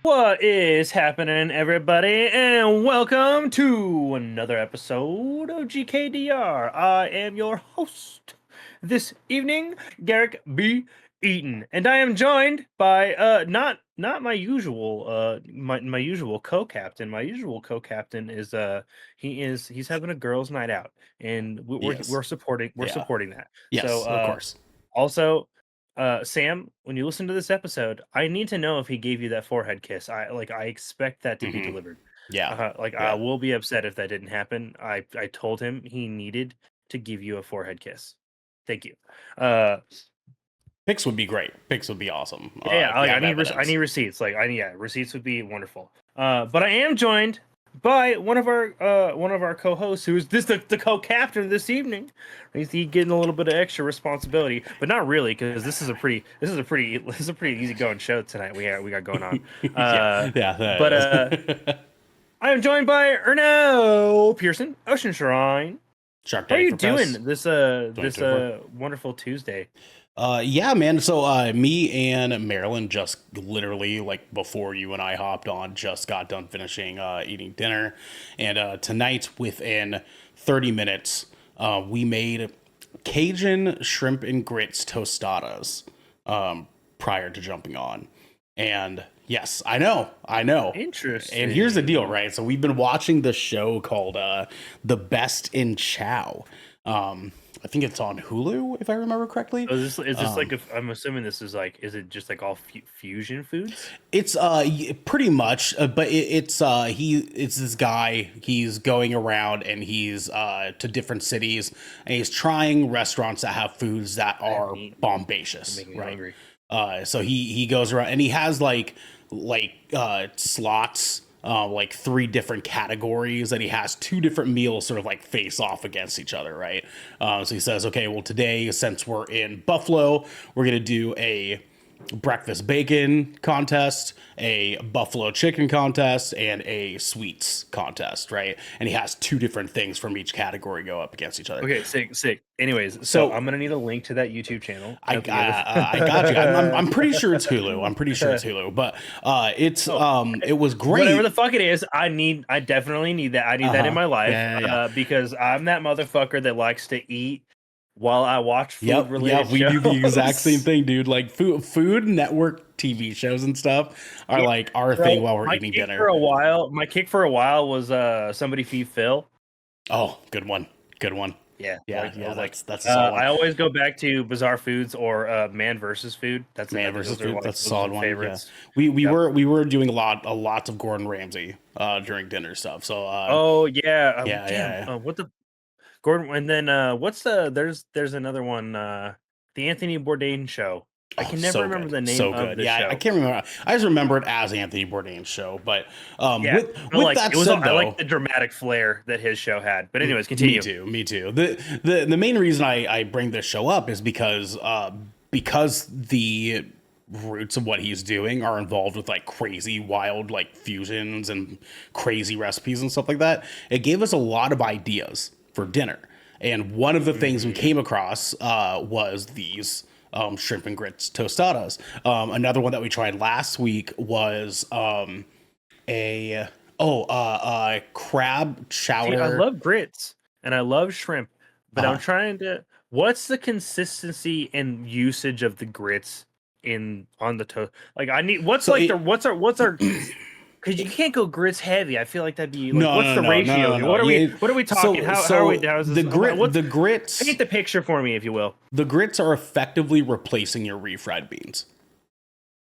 What is happening, everybody, and welcome to another episode of GKDR. I am your host this evening, Garrick B. Eaton, and I am joined by not my usual my usual co-captain. My usual co-captain is he's having a girls' night out, and Yes. we're supporting Yeah. that. So Yes, of course. also, Sam, when you listen to this episode, I need to know if he gave you that forehead kiss. I expect that to be hmm delivered. Yeah. I Yeah. will be upset if that didn't happen. I told him he needed to give you a forehead kiss. Thank you. Uh, Pics would be great. Pics would be awesome. yeah, If you like have I evidence. need receipts. Yeah, receipts would be wonderful. But I am joined by one of our co-hosts who is the co-captain this evening. He getting a little bit of extra responsibility, but not really because this is a pretty easy going show tonight. We got going on. Yeah. Uh, Yeah, but that is. I am joined by Ernell Pearson, Ocean Shrine. Shark How are Daddy you for Press doing this 2024. wonderful Tuesday? Yeah, man. So me and Marilyn just literally like before you and I hopped on, just got done finishing eating dinner. And tonight, within 30 minutes, we made Cajun shrimp and grits tostadas prior to jumping on. And yes, I know. And here's the deal, Interesting. right? So we've been watching this show called The Best in Chow. I think it's on Hulu, if I remember correctly. So is this like if I'm assuming this is like is it just like all fusion foods? It's pretty much, but it's this guy. He's going around and he's to different cities and he's trying restaurants that have foods that I haven't are eaten. You're bombacious, making me right? hungry. So he goes around and he has slots, like three different categories, and he has two different meals sort of like face off against each other, right? So he says, okay, well today since we're in Buffalo, we're gonna do a breakfast bacon contest, a buffalo chicken contest, and a sweets contest, right? And he has two different things from each category go up against each other. Okay, sick. Anyways, so So I'm gonna need a link to that YouTube channel I at the end of. I got you. I'm pretty sure it's Hulu. I'm pretty sure it's Hulu, but Oh, it was whatever the great. fuck it is, I definitely need that. I need that in Uh-huh. my life, Yeah. because I'm that motherfucker that likes to eat while I watch food Yep, yeah, related we do the exact same shows. thing, dude. Like Food Network TV shows and stuff are Yeah, like our thing bro. while we're eating dinner. My kick for a while was Somebody Feed Phil. Oh, good one, good one. Yeah, Yeah, yeah, like that's a solid one. I always go back to Bizarre Foods or Man versus Food. That's Man another. versus Those are Food, like that's a those are solid the one. Yeah, favorites. we Yep. were doing a lots of Gordon Ramsay during dinner stuff. So Oh yeah. yeah, Damn. yeah, What the Gordon? And then what's the? There's another one. The Anthony Bourdain show. I Oh, can never so remember good, the name so of good. the Yeah, I show. can't remember. I just remember it as Anthony Bourdain's show. But Yeah, but with like that it was. said, I like though, the dramatic flair that his show had. But anyways, me continue. too, me too. The main reason I bring this show up is because the roots of what he's doing are involved with like crazy wild like fusions and crazy recipes and stuff like that. It gave us a lot of ideas for dinner, and one of the things we Hmm. came across was these shrimp and grits tostadas. Another one that we tried last week was a crab See, I chowder. love grits and I love shrimp, but I'm uh trying to. What's the consistency and usage of the grits in on the toast? Like, I need. What's so like the it what's our? Because you can't go grits heavy. I feel like that'd be like, No, what's no, the no, no, ratio no, here? no. Yeah, What are we talking? so How are we? so How is the this? grit What's the grits paint the picture for me, if you will. the grits are effectively replacing your refried beans.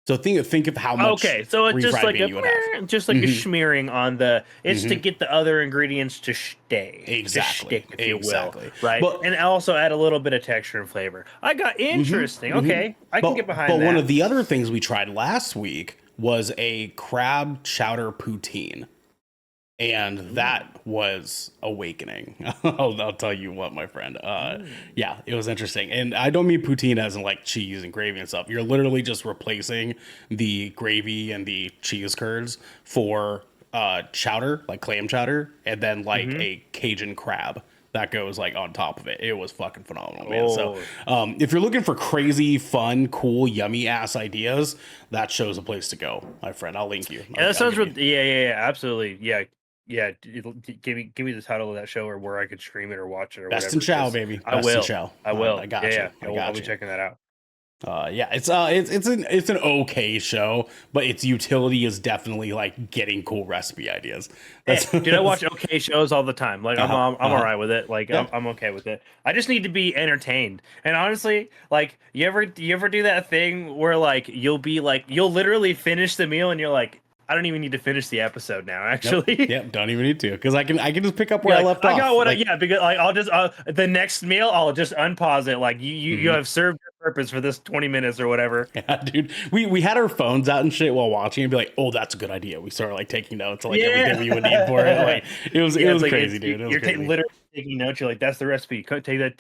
So think of how much Okay, so it's just refried like bean a you would have. just like a hmm smearing on the. It's to hmm get the other ingredients to stay, to Exactly, stick, if you will, exactly. right? But And also add a little bit of texture and flavor. I got hmm interesting. hmm Okay, I can get but behind one of that. the other things we tried last week was a crab chowder poutine. And Mm, that was awakening. I'll tell you what, my friend. mm. Yeah, it was interesting. And I don't mean poutine as in like cheese and gravy and stuff. You're literally just replacing the gravy and the cheese curds for chowder, like clam chowder, and then like Mm-hmm. a Cajun crab that goes like on top of it. It was fucking phenomenal, man. So Oh, if you're looking for crazy, fun, cool, yummy ass ideas, that show's a place to go, my friend. I'll link you. yeah, that I'll sounds give you. really, yeah, absolutely, yeah, yeah. Give me the title of that show or where I could stream it or watch it or Best in whatever, Chow, because baby. I Best in will, Chow. I I will, got you. I I'll got be you. checking that out. Yeah, it's an okay show, but its utility is definitely like getting cool recipe ideas. Hey, That's, dude, I watch that's okay shows all the time. Like I'm all right with it. Like yeah. I'm okay with it. I just need to be entertained. And honestly, like you ever do that thing where like you'll literally finish the meal and you're like, I don't even need to finish the episode now. Nope. Actually, Yep. Don't even need to because I can just pick up you're where I like, left I got off. what? Like, Yeah, because like I'll just the next meal I'll just unpause it. Like you mhm. have served your purpose for this 20 minutes or whatever. Yeah, dude. We had our phones out and shit while watching and be like, oh, that's a good idea. We started like taking notes of like everything we would need for it. Yeah. Like it Yeah, it's was like crazy, dude. It was you're crazy. literally taking notes. You're like, that's the recipe. Take that.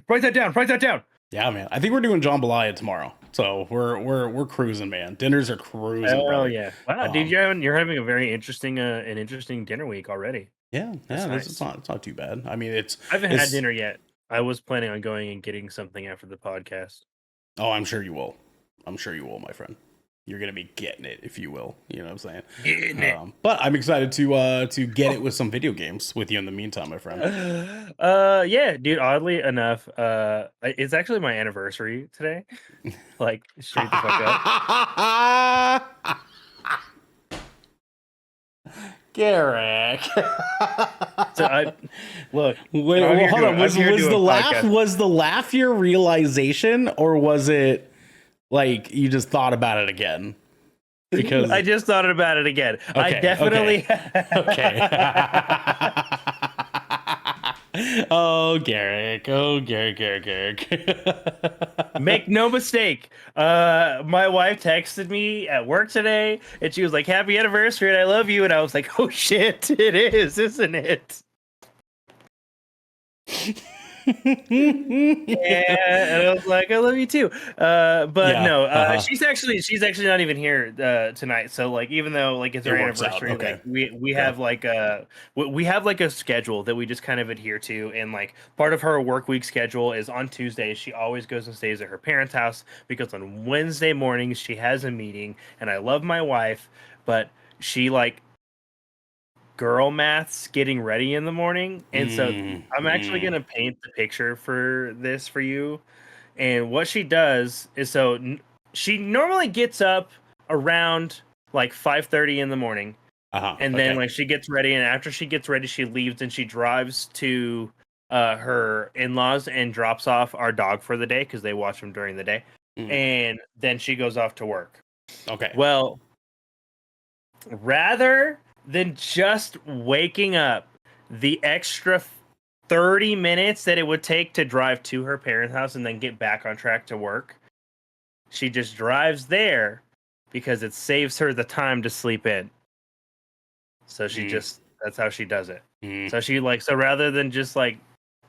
Write that down. Write that down. Yeah, man. I think we're doing jambalaya tomorrow, so we're cruising, man. Dinners are cruising, Oh brother. yeah! Wow, dude, Um, you're having a very interesting an interesting dinner week already. yeah. That's It's nice. not too bad. I mean, I haven't had it's. dinner yet. I was planning on going and getting something after the podcast. Oh, I'm sure you will. I'm sure you will, my friend. You're gonna be getting it, if you will. You know what I'm saying? Getting it. But I'm excited to get it with some video games with you in the meantime, my friend. Yeah, dude. Oddly enough, it's actually my anniversary today. Like, straight the fuck up. Garrick. So I look. Wait, I'm well, here hold doing- on. I'm here Was doing the laugh podcast. was the laugh your realization, or was it like you just thought about it again? Because I just thought about it again. I okay, definitely. okay. Oh, Garrick. Oh, Garrick. Make no mistake. My wife texted me at work today, and she was like, "Happy anniversary, and I love you." And I was like, "Oh shit, it is, isn't it?" Yeah, and I was like, "I love you too." But Yeah, no, uh-huh. she's actually not even here tonight. So like, even though like it's It our works out, anniversary, okay. like we Yeah. have like we have like a schedule that we just kind of adhere to, and like part of her work week schedule is on Tuesdays she always goes and stays at her parents' house because on Wednesday mornings she has a meeting. And I love my wife, but she like girl maths getting ready in the morning. And so I'm actually going to paint the picture for this for you. And what she does is she normally gets up around like 5:30 in the morning. And then Okay. like she gets ready, and after she gets ready she leaves and she drives to her in-laws and drops off our dog for the day because they watch him during the day. Mm. And then she goes off to work. Okay. Well, rather than just waking up the extra 30 minutes that it would take to drive to her parents' house and then get back on track to work, she just drives there because it saves her the time to sleep in. So that's how she does it. Mm. So rather than just like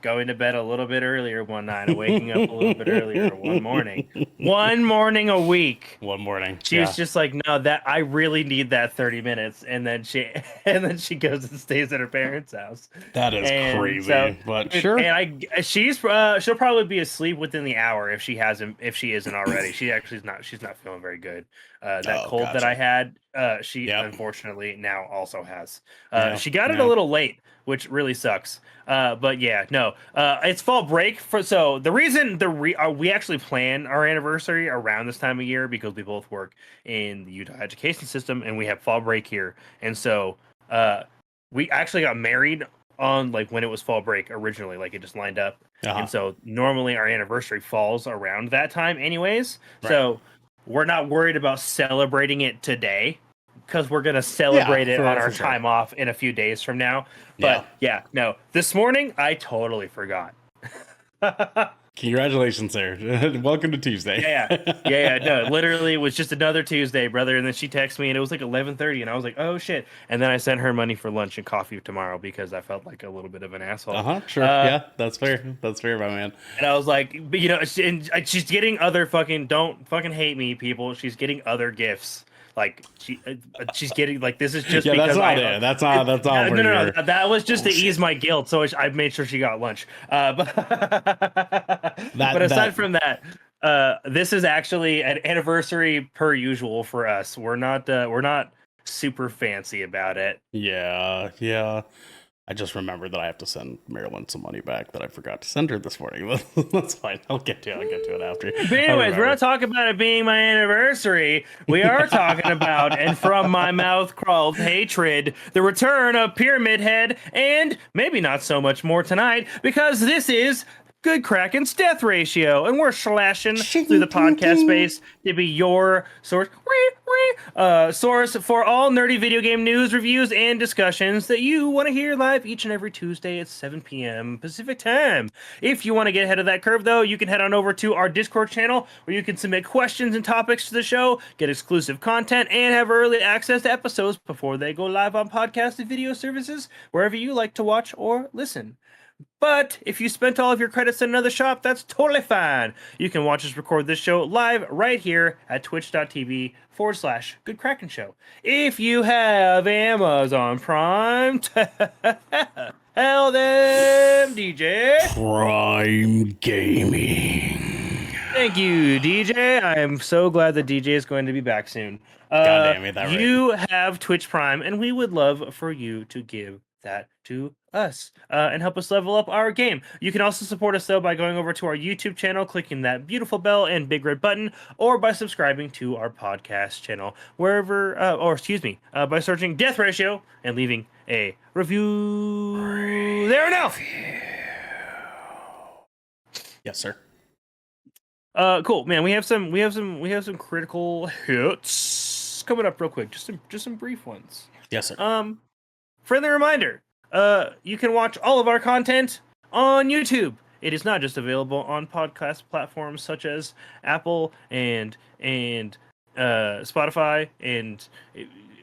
going to bed a little bit earlier one night and waking up a little bit earlier one morning a week, One morning. she was just like, no, that I really need that 30 minutes. And then she goes and stays at her parents' house. That is And crazy, so, but sure. And she'll probably be asleep within the hour if she isn't already. She's not feeling very good. That cold that I had, she Yep. unfortunately now also has. Yeah, She got it yeah. a little late, which really sucks. But yeah, no, it's fall break so the reason we actually plan our anniversary around this time of year because we both work in the Utah education system and we have fall break here, and so we actually got married on like when it was fall break originally, like it just lined up. Uh-huh. And so normally our anniversary falls around that time anyways. Right. So we're not worried about celebrating it today because we're gonna celebrate it on our for sure. time off in a few days from now. But yeah, no, this morning I totally forgot. Congratulations, sir. Welcome to Tuesday. Yeah. No, literally, it was just another Tuesday, brother. And then she texted me, and it was like 11:30, and I was like, "Oh shit!" And then I sent her money for lunch and coffee tomorrow because I felt like a little bit of an asshole. Sure. Yeah, that's fair. That's fair, my man. And I was like, but she's getting other fucking don't fucking hate me, people. She's getting other gifts. like she's getting like this is just Yeah, because that's not I it. That's not no, for no, no, your that was just to bullshit. ease my guilt. So I made sure she got lunch. But but aside That from that, this is actually an anniversary per usual for us. We're not super fancy about it. yeah, yeah. I just remembered that I have to send Marilyn some money back that I forgot to send her this morning. That's fine. I'll get to it. I'll get to it after. But I anyways, we're remember. not talking about it being my anniversary. We are talking about, and from my mouth crawled hatred, the return of Pyramid Head, and maybe not so much more tonight, because this is Good Kraken's death ratio, and we're slashing through the podcast space to be your source for all nerdy video game news, reviews, and discussions that you want to hear live each and every Tuesday at 7 p.m. Pacific time. If you want to get ahead of that curve, though, you can head on over to our Discord channel where you can submit questions and topics to the show, get exclusive content, and have early access to episodes before they go live on podcast and video services wherever you like to watch or listen. But if you spent all of your credits in another shop, that's totally fine. You can watch us record this show live right here at twitch.tv/Good Kraken Show. If you have Amazon Prime, tell them, DJ. Prime Gaming. Thank you, DJ. I am so glad that DJ is going to be back soon. God damn it, that right. You have Twitch Prime, and we would love for you to give that to us and help us level up our game. You can also support us, though, by going over to our YouTube channel, clicking that beautiful bell and big red button, or by subscribing to our podcast channel, by searching Death Ratio and leaving a review. There now. Yes, sir. Cool, man. We have some critical hits coming up real quick. Just some brief ones. Yes, sir. Friendly reminder. You can watch all of our content on YouTube. It is not just available on podcast platforms such as Apple and Spotify and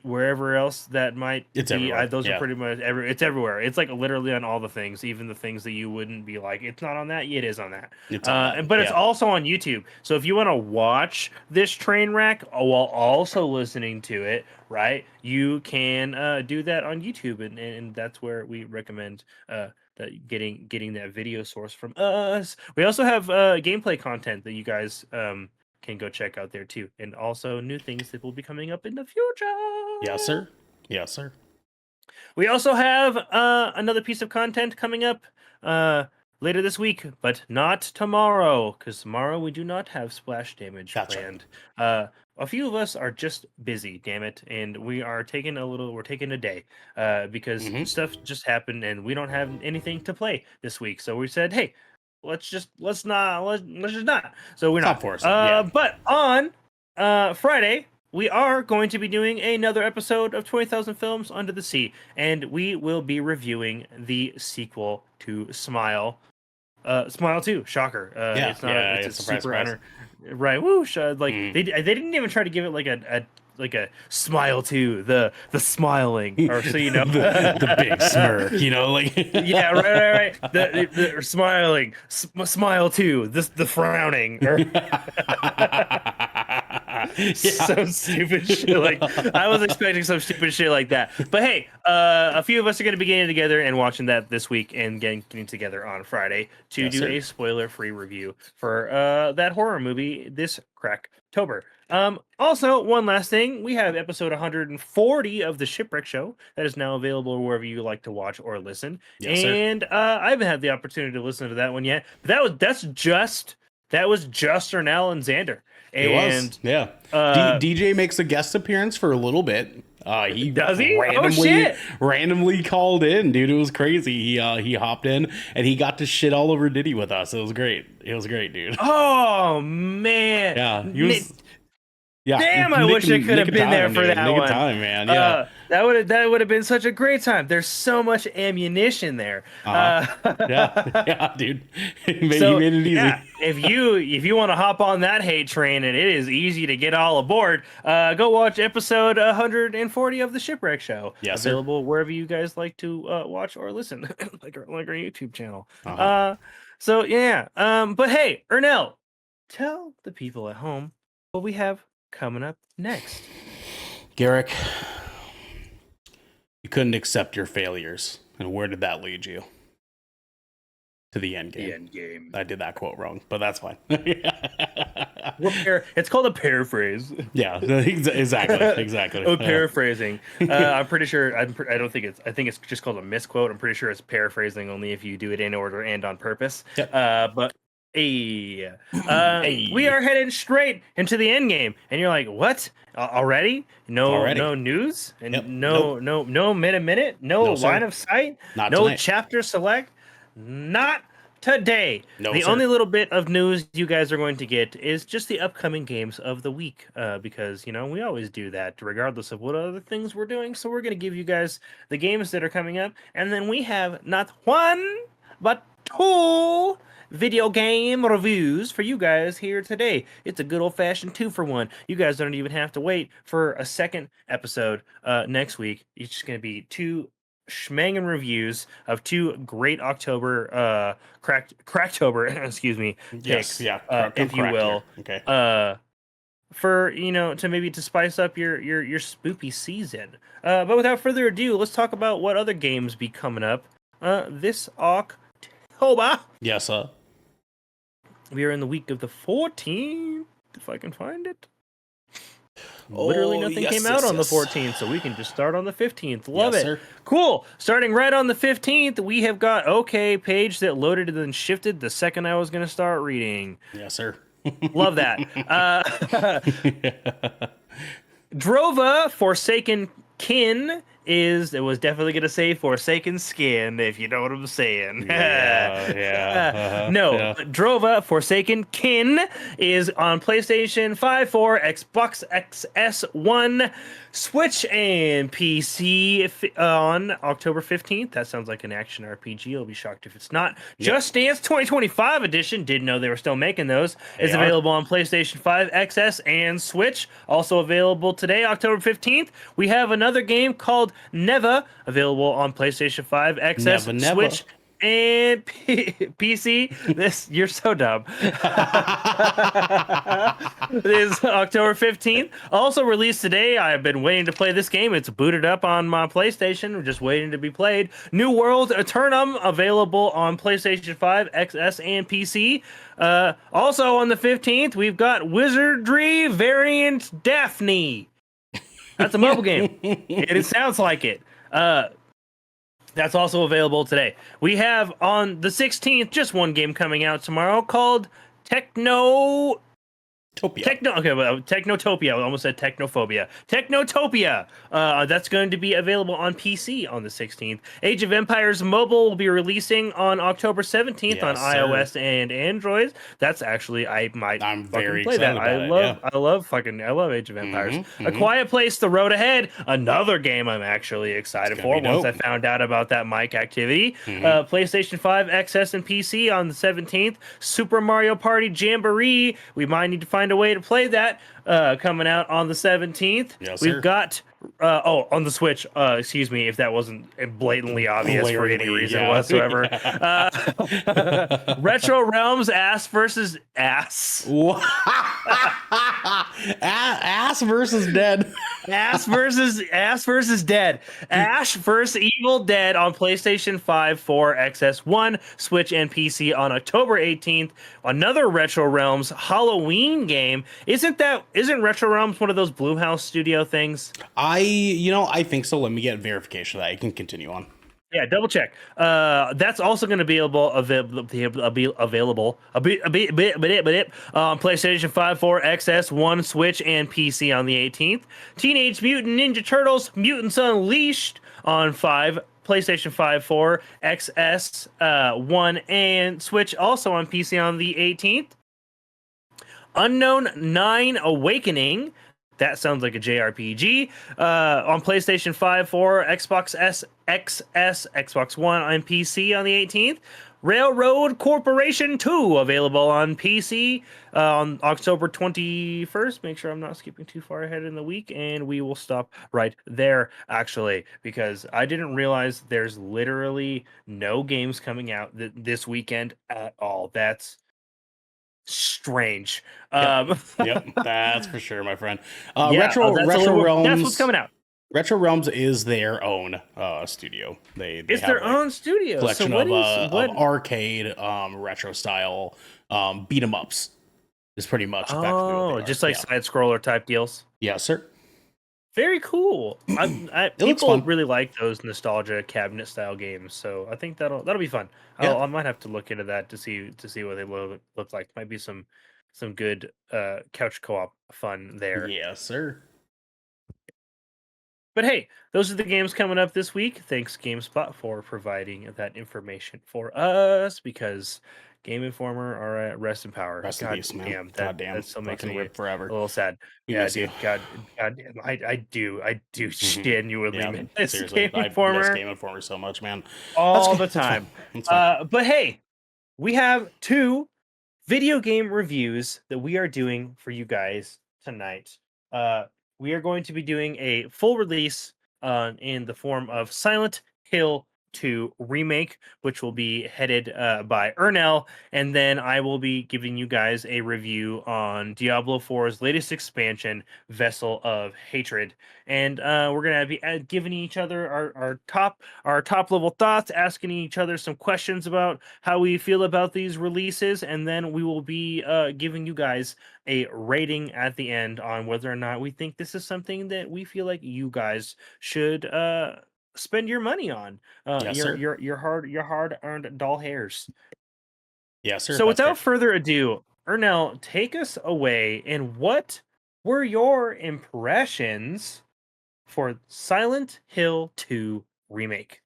wherever else that might It's be. everywhere. Those Yeah. are pretty much it's everywhere. It's like literally on all the things, even the things that you wouldn't be like, it's not on that. It is on that. It's on that, But it's yeah. also on YouTube. So if you want to watch this train wreck while also listening to it, right, you can do that on YouTube, and that's where we recommend that getting that video source from us. We also have gameplay content that you guys can go check out there too, and also new things that will be coming up in the future. Yes, sir. Yes, sir. We also have another piece of content coming up later this week, but not tomorrow, because tomorrow we do not have splash damage planned. Right. A few of us are just busy, damn it, and we are taking a day because stuff just happened and we don't have anything to play this week. So we said, hey, let's just not. So we're not. But on Friday, we are going to be doing another episode of 20,000 Films Under the Sea, and we will be reviewing the sequel to Smile. Smile 2, shocker. It's not it's a surprise. Right, whoosh. They didn't even try to give it like a Smile 2, the smiling, or so you know, the big smirk, you know, like yeah, right. The smiling, Smile 2, the frowning. So stupid shit. Like I was expecting some stupid shit like that. But hey, a few of us are going to be getting together and watching that this week, and getting together on Friday to do a spoiler-free review for that horror movie this Kraktober. Also, one last thing, we have episode 140 of the Shipwreck Show that is now available wherever you like to watch or listen. Yes, and I haven't had the opportunity to listen to that one yet. But that was just Ernell and Xander. And, it was, yeah. DJ makes a guest appearance for a little bit. He does he? randomly called in, dude. It was crazy. He hopped in and he got to shit all over Diddy with us. It was great. It was great, dude. Oh man. Yeah, he was. Yeah, damn! I wish I could have been there for that one. Time, man. Yeah, that would have been such a great time. There's so much ammunition there. Yeah, dude. He made it easy. Yeah, if you want to hop on that hate train, and it is easy to get all aboard, go watch episode 140 of the Shipwreck Show. Yes, available wherever you guys like to watch or listen, like our YouTube channel. So yeah. But hey, Ernell, tell the people at home what we have coming up next. Garrick, you couldn't accept your failures. And where did that lead you? To the end The game. end game. I did that quote wrong, but that's fine. It's called a paraphrase. Yeah, exactly. Paraphrasing. I'm pretty sure. I don't think it's. I think it's just called a misquote. I'm pretty sure it's paraphrasing only if you do it in order and on purpose. Yep. But hey, Hey. we are heading straight into the end game, and you're like, what? Already? Already. No news, and Yep. no minute, no No, sir. line of sight, Not no tonight. chapter select, not today. No, The sir. only little bit of news you guys are going to get is just the upcoming games of the week, because we always do that regardless of what other things we're doing. So we're going to give you guys the games that are coming up, and then we have not one but two video game reviews for you guys here today. It's a good old-fashioned 2-for-1. You guys don't even have to wait for a second episode next week. It's just going to be two schmangin' reviews of two great October Kraktober excuse me Yes, picks, yeah. if you will. Okay. For to maybe to spice up your spoopy season. But without further ado, let's talk about what other games be coming up this October. Yes, sir. We are in the week of the 14th, if I can find it. Literally nothing came out on the 14th, so we can just start on the 15th. Love it. Sir. Cool. Starting right on the 15th, we have got page that loaded and then shifted the second I was going to start reading. Yes, sir. Love that. Drova Forsaken Kin it was definitely going to say Forsaken Skin, if you know what I'm saying. Drova Forsaken Kin is on PlayStation 5, 4, Xbox XS1, Switch, and PC on October 15th. That sounds like an action RPG. I'll be shocked if it's not. Yep. Just Dance 2025 edition, didn't know they were still making those, is available on PlayStation 5, XS, and Switch. Also available today, October 15th. We have another game called Neva, available on PlayStation 5, XS, Switch, and PC. You're so dumb. This is October 15th. Also released today. I've been waiting to play this game. It's booted up on my PlayStation, just waiting to be played. New World Eternum, available on PlayStation 5, XS, and PC. Also on the 15th, we've got Wizardry Variant Daphne. That's a mobile game. It sounds like it. That's also available today. We have on the 16th just one game coming out tomorrow called Technotopia. Technotopia. I almost said Technophobia. Technotopia. That's going to be available on PC on the 16th. Age of Empires Mobile will be releasing on October 17th on iOS and Android. That's actually I'm very play that. I love Age of Empires. A Quiet Place: The Road Ahead. Another game I'm actually excited for once I found out about that mic activity. PlayStation 5, XS, and PC on the 17th. Super Mario Party Jamboree. We might need to find a way to play that coming out on the 17th. Yes, we've got on the Switch, excuse me if that wasn't blatantly obvious for any reason whatsoever. Retro Realms Ass versus Ass. Ass versus Dead. Ass versus Dead. Ash versus Evil Dead on PlayStation 5, 4, XS1, Switch, and PC on October 18th. Another Retro Realms Halloween game. Isn't Retro Realms one of those Blumhouse Studio things? I think so. Let me get verification of that. You can continue on. Yeah, double check. That's also going to be available on PlayStation 5, 4, XS, 1, Switch, and PC on the 18th. Teenage Mutant Ninja Turtles Mutants Unleashed on PlayStation 5, 4, XS, 1, and Switch, also on PC on the 18th. Unknown 9 Awakening. That sounds like a JRPG. On PlayStation 5, 4, Xbox S, XS, Xbox One, and PC on the 18th. Railroad Corporation 2, available on PC on October 21st. Make sure I'm not skipping too far ahead in the week, and we will stop right there, actually, because I didn't realize there's literally no games coming out this weekend at all. That's strange. Yep. Um, Yep. That's for sure, my friend. yeah, oh, that's what's coming out. Retro Realms is their own studio. They It's have their like own studio. So collection what is of what? arcade retro style beat 'em ups is pretty much effectively what they Oh, are. just like Yeah. side scroller type deals. Yeah, sir. Very cool. It looks People fun. really like those nostalgia cabinet style games, so I think that'll be fun. Yeah. I might have to look into that to see what they look like. Might be some good couch co-op fun there. Yes, sir. But hey, those are the games coming up this week. Thanks GameSpot for providing that information for us because Game Informer, all right, rest in power. Rest in God peace, man. damn, God that damn. still makes Fucking me live a forever. little sad. We Yeah, miss you. dude. God damn, I do Hmm. genuinely Yeah, miss seriously. Game I miss Informer Game Informer so much, man. That's all good. the That's fine. time. That's fine. But hey, we have two video game reviews that we are doing for you guys tonight. Uh, we are going to be doing a full release in the form of Silent Hill 2 Remake, which will be headed by Ernell, and then I will be giving you guys a review on Diablo 4's latest expansion, Vessel of Hatred. And we're gonna be giving each other our top level thoughts, asking each other some questions about how we feel about these releases, and then we will be giving you guys a rating at the end on whether or not we think this is something that we feel like you guys should spend your money on, Yes, sir. your hard earned doll hairs. Yes, sir. So That's without fair. further ado, Ernell, take us away. And what were your impressions for Silent Hill 2 Remake?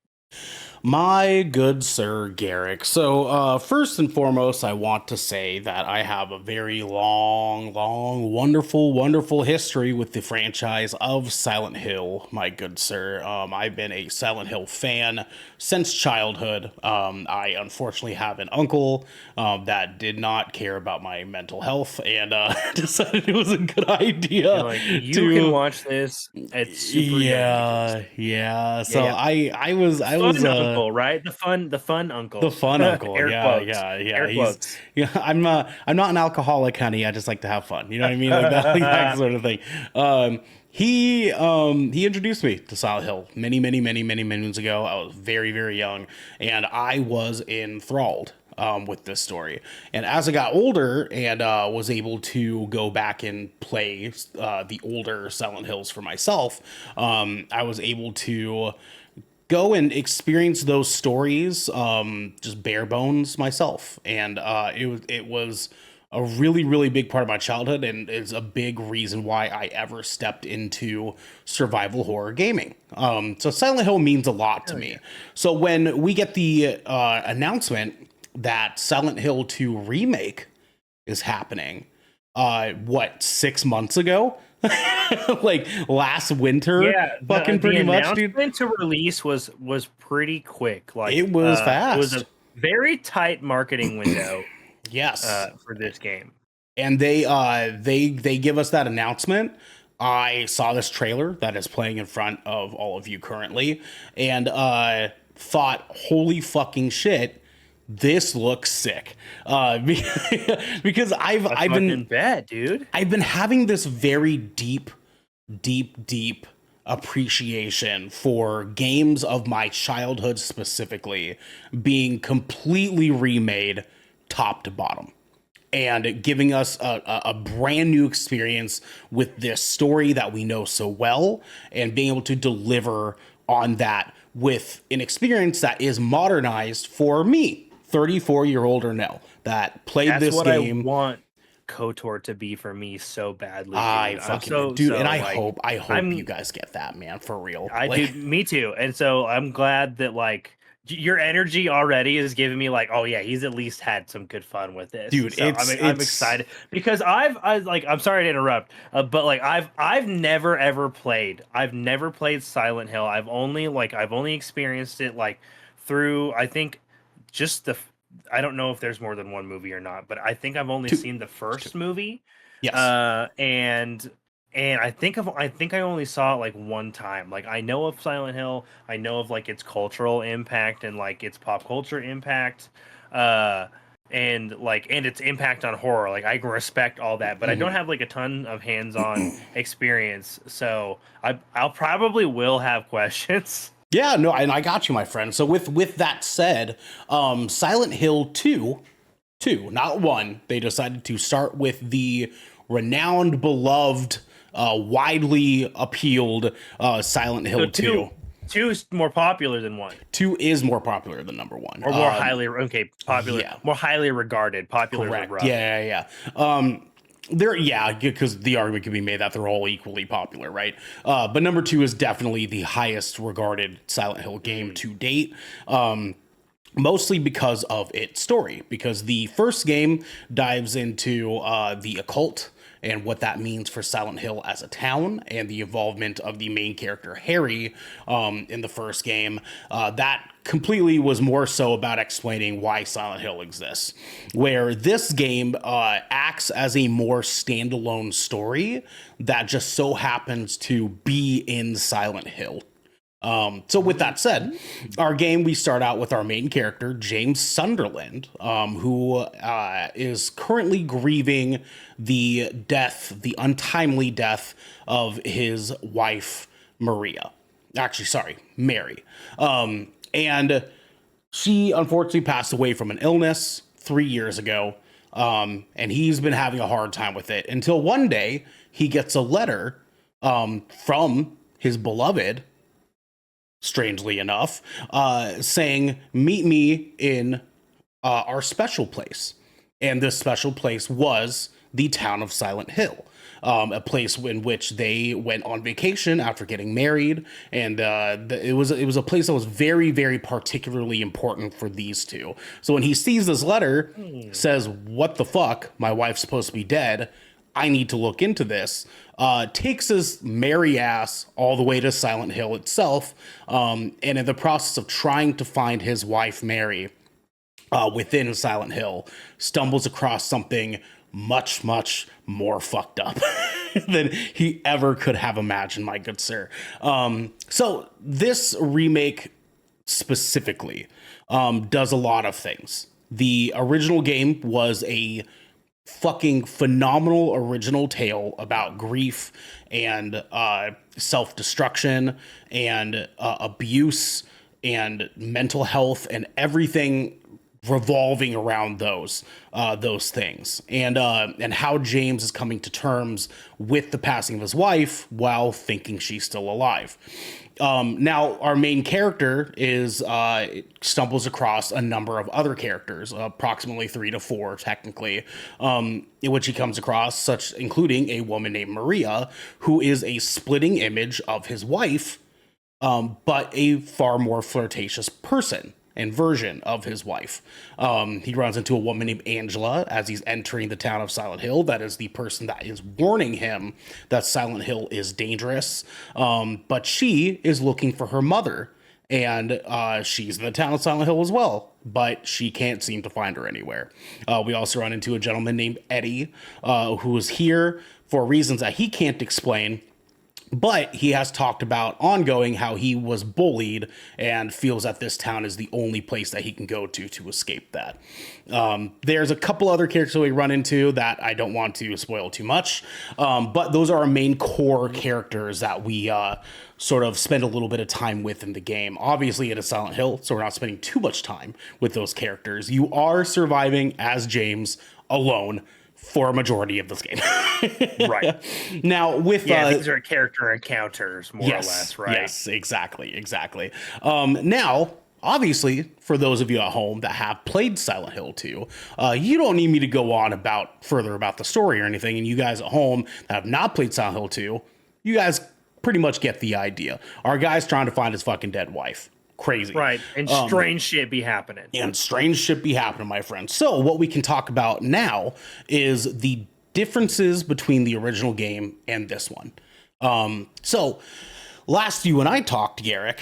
My good sir Garrick. So, first and foremost, I want to say that I have a very long, wonderful history with the franchise of Silent Hill, my good sir. I've been a Silent Hill fan since childhood. I unfortunately have an uncle that did not care about my mental health and decided it was a good You're idea like, you can to watch this at super young ages. yeah. Yeah, So yeah. I was Fun uncle, right? The fun the uncle. fun uncle. Air Yeah, quotes. yeah, yeah. Air He's quotes. yeah. I'm not an alcoholic, honey. I just like to have fun. You know what I mean? Like that, like that sort of thing. He introduced me to Silent Hill many moons ago. I was very young, and I was enthralled with this story. And as I got older and was able to go back and play the older Silent Hills for myself, I was able to go and experience those stories just bare bones myself, and it was a really big part of my childhood, and is a big reason why I ever stepped into survival horror gaming. So Silent Hill means a lot to Hell me. yeah. So when we get the announcement that Silent Hill 2 remake is happening, what, 6 months ago, like last winter, Yeah, fucking the pretty much, dude. announcement to release was pretty quick. Like, It was it was a fast. very tight marketing window Yes. for this game. And they give us that announcement. I saw this trailer that is playing in front of all of you currently, and thought, holy fucking shit, this looks sick. Because I fucking bet, dude. I've been having this very deep appreciation for games of my childhood specifically being completely remade top to bottom and giving us a brand new experience with this story that we know so well, and being able to deliver on that with an experience that is modernized for me, 34-year-old Ernell, that played That's this what I game. want KOTOR to be for me so badly, I dude. I'm fucking so dude, and so like I hope you I'm guys get that, man, for real. I Like, do, me too. And so I'm glad that like your energy already is giving me like, oh yeah, he's at least had some good fun with this. dude, So I'm it's excited because I like I'm sorry to interrupt, but like I've never ever played. I've never played Silent Hill. I've only experienced it like through I think just I don't know if there's more than one movie or not, but I think I've only two. seen the It's two. first movie. Yes. Uh and I think I only saw it like one time. Like I know of Silent Hill, I know of like its cultural impact and like its pop culture impact. Uh and its impact on horror. Like I can respect all that, but I don't have like a ton of hands-on experience, so I'll probably will have questions. Yeah, no, and I got you, my friend. So with that said, Silent Hill 2, not 1, they decided to start with the renowned, beloved, widely appealed Silent Hill So 2. Two is more popular than 1, 2 is more popular than number 1. or more highly popular, yeah. more highly regarded. Popular is Correct. rough. Yeah. Because the argument can be made that they're all equally popular, right? But number 2 is definitely the highest regarded Silent Hill game to date. Mostly because of its story, because the first game dives into the occult and what that means for Silent Hill as a town, and the involvement of the main character Harry in the first game. That completely was more so about explaining why Silent Hill exists, where this game acts as a more standalone story that just so happens to be in Silent Hill. So with that said, our game, we start out with our main character, James Sunderland, who is currently grieving the untimely death of his wife, Maria. Actually, sorry, Mary. And she unfortunately passed away from an illness 3 years ago. And he's been having a hard time with it until one day he gets a letter from his beloved, strangely enough, saying, meet me in our special place. And this special place was the town of Silent Hill, a place in which they went on vacation after getting married. And it was a place that was very, very particularly important for these two. So when he sees this letter, says, what the fuck? My wife's supposed to be dead. I need to look into this. Takes his merry ass all the way to Silent Hill itself, and in the process of trying to find his wife Mary within Silent Hill, stumbles across something much, much more fucked up than he ever could have imagined, my good sir. So this remake specifically does a lot of things. The original game was a fucking phenomenal original tale about grief and self-destruction and abuse and mental health and everything revolving around those things, and how James is coming to terms with the passing of his wife while thinking she's still alive. Now, our main character stumbles across a number of other characters, approximately 3 to 4, technically, in which he comes across, including a woman named Maria, who is a splitting image of his wife, but a far more flirtatious person and version of his wife. He runs into a woman named Angela as he's entering the town of Silent Hill. That is the person that is warning him that Silent Hill is dangerous. But she is looking for her mother, and she's in the town of Silent Hill as well, but she can't seem to find her anywhere. We also run into a gentleman named Eddie, who is here for reasons that he can't explain. But he has talked about ongoing how he was bullied and feels that this town is the only place that he can go to escape that. There's a couple other characters that we run into that I don't want to spoil too much. But those are our main core characters that we sort of spend a little bit of time with in the game. Obviously, it is Silent Hill, so we're not spending too much time with those characters. You are surviving as James alone for a majority of this game. Right. Now, with these are character encounters, more or less, right? Yes, exactly. Now, obviously, for those of you at home that have played Silent Hill 2, you don't need me to go on further about the story or anything, and you guys at home that have not played Silent Hill 2, you guys pretty much get the idea. Our guy's trying to find his fucking dead wife. Crazy. Right. And strange shit be happening. My friend. So what we can talk about now is the differences between the original game and this one. So last you and I talked, Garrick,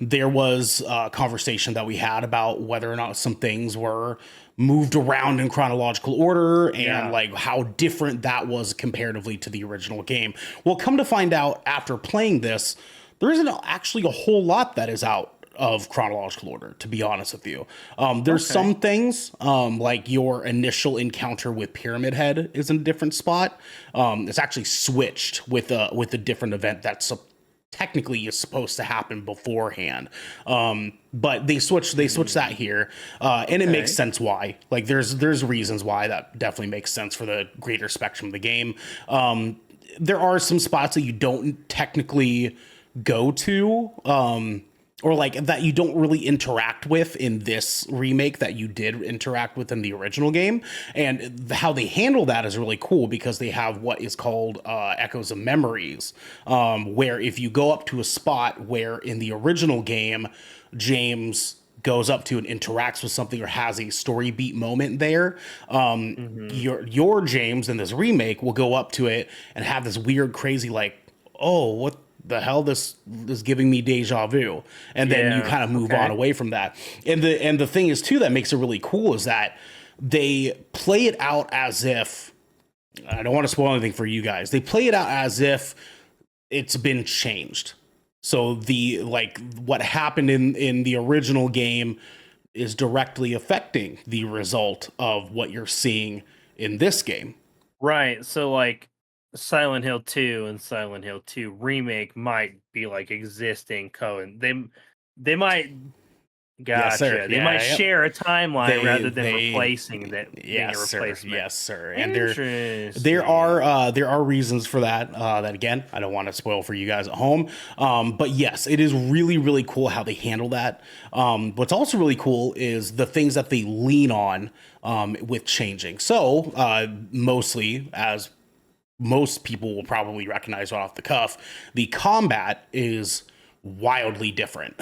there was a conversation that we had about whether or not some things were moved around in chronological order and like how different that was comparatively to the original game. Well, come to find out after playing this, there isn't actually a whole lot that is out of chronological order, to be honest with you. There's Okay. some things, like your initial encounter with Pyramid Head is in a different spot. It's actually switched with a different event that's technically is supposed to happen beforehand. But they switched that here, and it makes Okay. sense why. Like there's reasons why that definitely makes sense for the greater spectrum of the game. There are some spots that you don't technically go to, or like that you don't really interact with in this remake that you did interact with in the original game. And how they handle that is really cool because they have what is called echoes of memories, where if you go up to a spot where in the original game James goes up to and interacts with something or has a story beat moment there, Mm-hmm. your James in this remake will go up to it and have this weird, crazy, like, oh, what the hell? This is giving me deja vu, and then you Yeah. kind of move on Okay. away from that. And the thing is too that makes it really cool is that they play it out as if, I don't want to spoil anything for you guys. They play it out as if it's been changed. So the like what happened in the original game is directly affecting the result of what you're seeing in this game. Right. So like Silent Hill 2 and Silent Hill 2 remake might be like existing code. They might Yes, sir. gotcha. They might Yeah, yep. share a timeline They rather than they replacing that being a yes, sir. replacement. Yes, sir. And Interesting. there are reasons for that. That again, I don't want to spoil for you guys at home. But yes, it is really really cool how they handle that. What's also really cool is the things that they lean on with changing. So mostly as most people will probably recognize right off the cuff, the combat is wildly different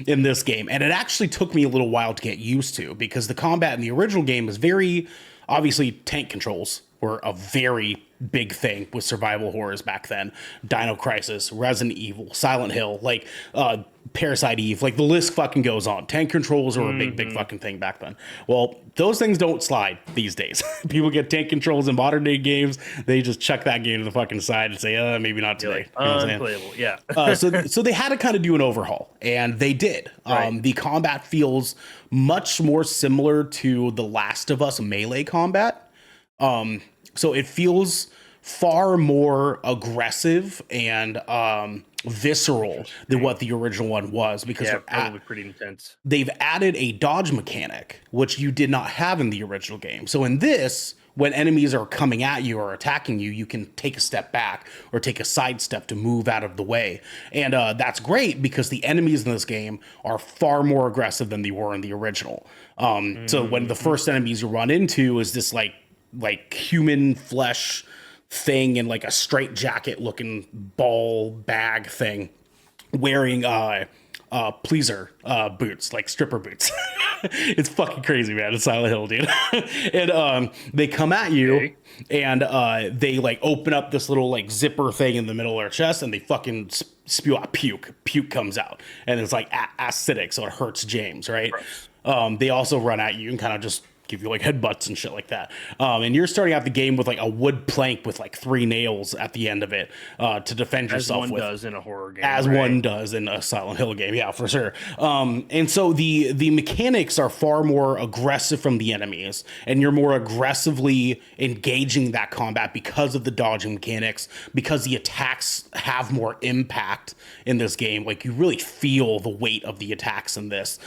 in this game. And it actually took me a little while to get used to because the combat in the original game is very obviously tank controls were a very big thing with survival horrors back then. Dino Crisis, Resident Evil, Silent Hill, like Parasite Eve, like the list fucking goes on. Tank controls were a big Hmm. fucking thing back then. Well, those things don't slide these days. People get tank controls in modern day games, they just chuck that game to the fucking side and say, maybe not You're today. like You know what I'm saying? unplayable. Yeah. So they had to kind of do an overhaul, and they did. Right. The combat feels much more similar to The Last of Us melee combat. So it feels far more aggressive and visceral than Interesting. what the original one was because Yeah, probably pretty intense. they've added a dodge mechanic, which you did not have in the original game. So in this, when enemies are coming at you or attacking you, you can take a step back or take a side step to move out of the way. And that's great because the enemies in this game are far more aggressive than they were in the original. So when the Hmm. first enemies you run into is this like human flesh thing in like a straight jacket looking ball bag thing wearing pleaser boots, like stripper boots. It's fucking crazy, man. It's Silent Hill, dude. And they come at you Okay. and they like open up this little like zipper thing in the middle of their chest and they fucking spew out puke. Puke comes out and it's like acidic, so it hurts James, right? Gross. They also run at you and kind of just give you like headbutts and shit like that. And you're starting out the game with like a wood plank with like 3 nails at the end of it to defend As yourself one with, does in a horror game, as right? one does in a Silent Hill game, yeah, for sure. And so the mechanics are far more aggressive from the enemies, and you're more aggressively engaging that combat because of the dodging mechanics, because the attacks have more impact in this game. Like you really feel the weight of the attacks in this.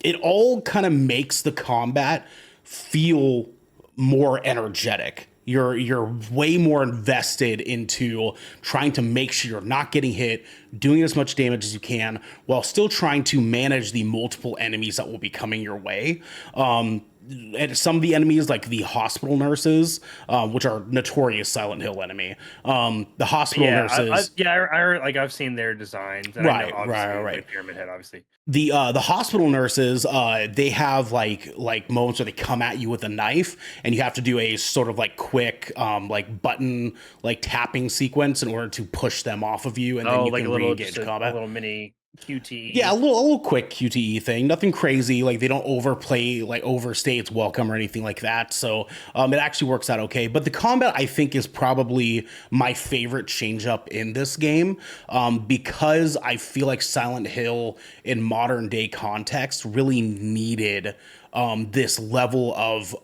It all kind of makes the combat feel more energetic. You're way more invested into trying to make sure you're not getting hit, doing as much damage as you can, while still trying to manage the multiple enemies that will be coming your way. And some of the enemies, like the hospital nurses, which are notorious Silent Hill enemy. The hospital Yeah, nurses, like I've seen their designs, and I know right, right, obviously right. like Pyramid Head, obviously. The hospital nurses they have like moments where they come at you with a knife and you have to do a sort of like quick like button like tapping sequence in order to push them off of you and then Oh, you like can a little, just re-engage a combat. little mini. Yeah, QTE. a little quick QTE thing, nothing crazy. Like they don't overplay, like overstay its welcome or anything like that. So it actually works out okay. But the combat, I think, is probably my favorite change up in this game, because I feel like Silent Hill in modern day context really needed this level of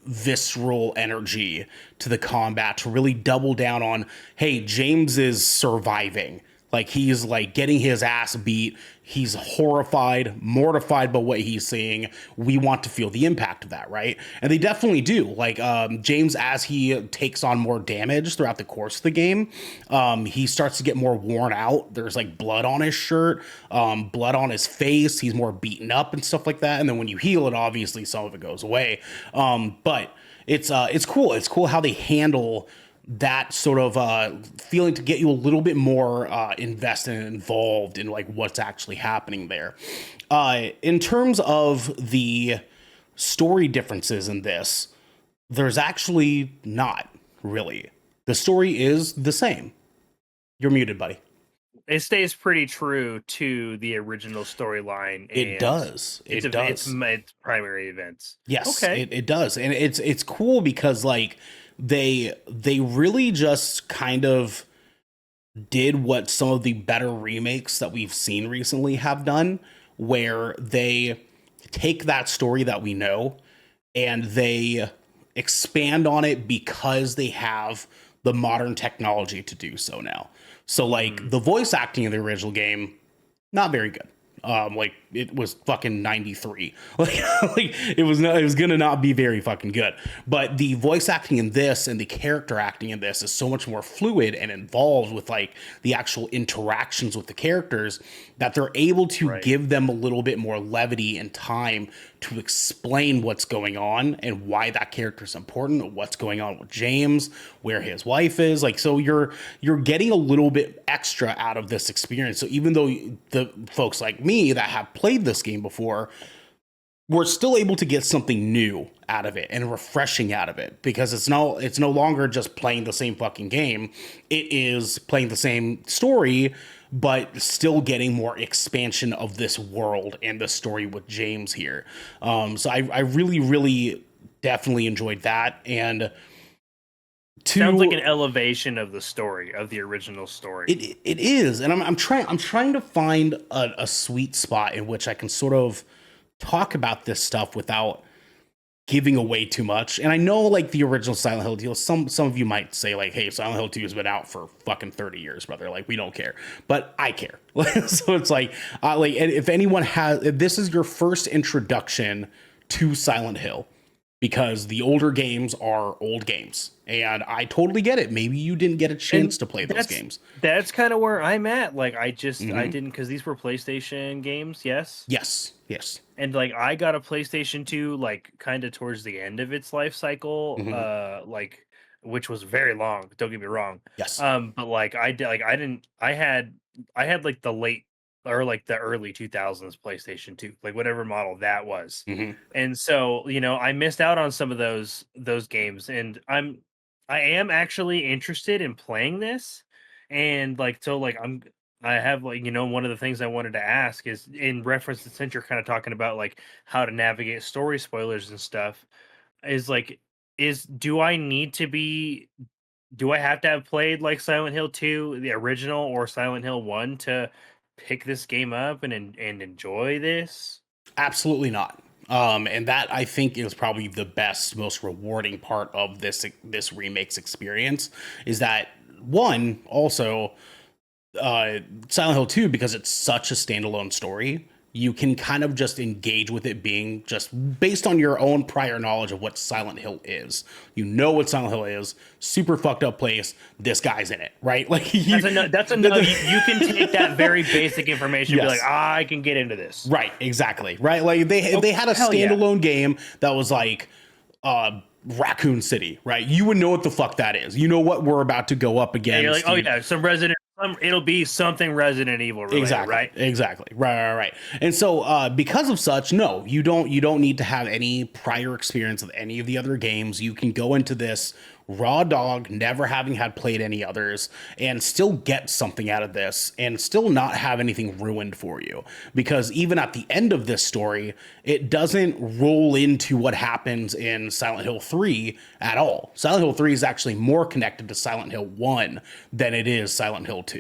visceral energy to the combat to really double down on. Hey, James is surviving. Like he's like getting his ass beat. He's horrified, mortified by what he's seeing. We want to feel the impact of that, right? And they definitely do. Like James, as he takes on more damage throughout the course of the game, he starts to get more worn out. There's like blood on his shirt, blood on his face. He's more beaten up and stuff like that. And then when you heal it, obviously some of it goes away. But it's cool. It's cool how they handle that sort of feeling to get you a little bit more invested and involved in like what's actually happening there. In terms of the story differences in this, there's actually not really. The story is the same. You're muted, buddy. It stays pretty true to the original storyline, It and does. its It does. its primary events. Yes, Okay. it does, and it's cool because like they really just kind of did what some of the better remakes that we've seen recently have done, where they take that story that we know and they expand on it because they have the modern technology to do so now. So like Mhm. the voice acting in the original game, not very good. Like it was fucking 93. Like it was gonna not be very fucking good. But the voice acting in this and the character acting in this is so much more fluid and involved with like the actual interactions with the characters that they're able to Right. give them a little bit more levity and time to explain what's going on and why that character is important, what's going on with James, where his wife is. Like, so you're getting a little bit extra out of this experience. So even though the folks like me that have played this game before, we're still able to get something new out of it and refreshing out of it because it's no longer just playing the same fucking game. It is playing the same story, but still getting more expansion of this world and the story with James here. So I really, really definitely enjoyed that. And Sounds like to an elevation of the story of the original story. it is, and I'm trying to find a sweet spot in which I can sort of talk about this stuff without giving away too much. And I know like the original Silent Hill deal, some of you might say like, hey, Silent Hill 2 has been out for fucking 30 years, brother. Like we don't care. But I care. So it's like if anyone has, if this is your first introduction to Silent Hill, because the older games are old games. And I totally get it. Maybe you didn't get a chance And to play those games. that's kind of where I'm at. Like I Mhm. didn't, because these were PlayStation games, yes. Yes. Yes. And like I got a PlayStation 2 like kind of towards the end of its life cycle, Mhm. like, which was very long, don't get me wrong. Yes. But like I did, like I didn't I had like the late or like the early 2000s PlayStation 2, like whatever model that was. Mhm. And so, I missed out on some of those games, and I am actually interested in playing this. And like, so like I have, like, one of the things I wanted to ask is in reference to, since you're kind of talking about like how to navigate story spoilers and stuff, is like, do I need to be, do I have to have played like Silent Hill 2, the original, or Silent Hill 1 to pick this game up and enjoy this? Absolutely not. And that I think is probably the best, most rewarding part of this remake's experience is that one also Silent Hill 2, because it's such a standalone story, you can kind of just engage with it being just based on your own prior knowledge of what Silent Hill is. You know what Silent Hill is, super fucked up place. This guy's in it, right? Like That's enough. You can take that very basic information and be like, Yes. I can get into this. Right, exactly. Right, like they had a Hell yeah. standalone game that was like Raccoon City, right? You would know what the fuck that is. You know what we're about to go up And against. you're like, oh yeah, it'll be something Resident Evil related, Exactly. right? Exactly. Right. And so, because of such, no, you don't need to have any prior experience with any of the other games. You can go into this raw dog, never having had played any others, and still get something out of this and still not have anything ruined for you. Because even at the end of this story, it doesn't roll into what happens in Silent Hill 3 at all. Silent Hill 3 is actually more connected to Silent Hill 1 than it is Silent Hill 2.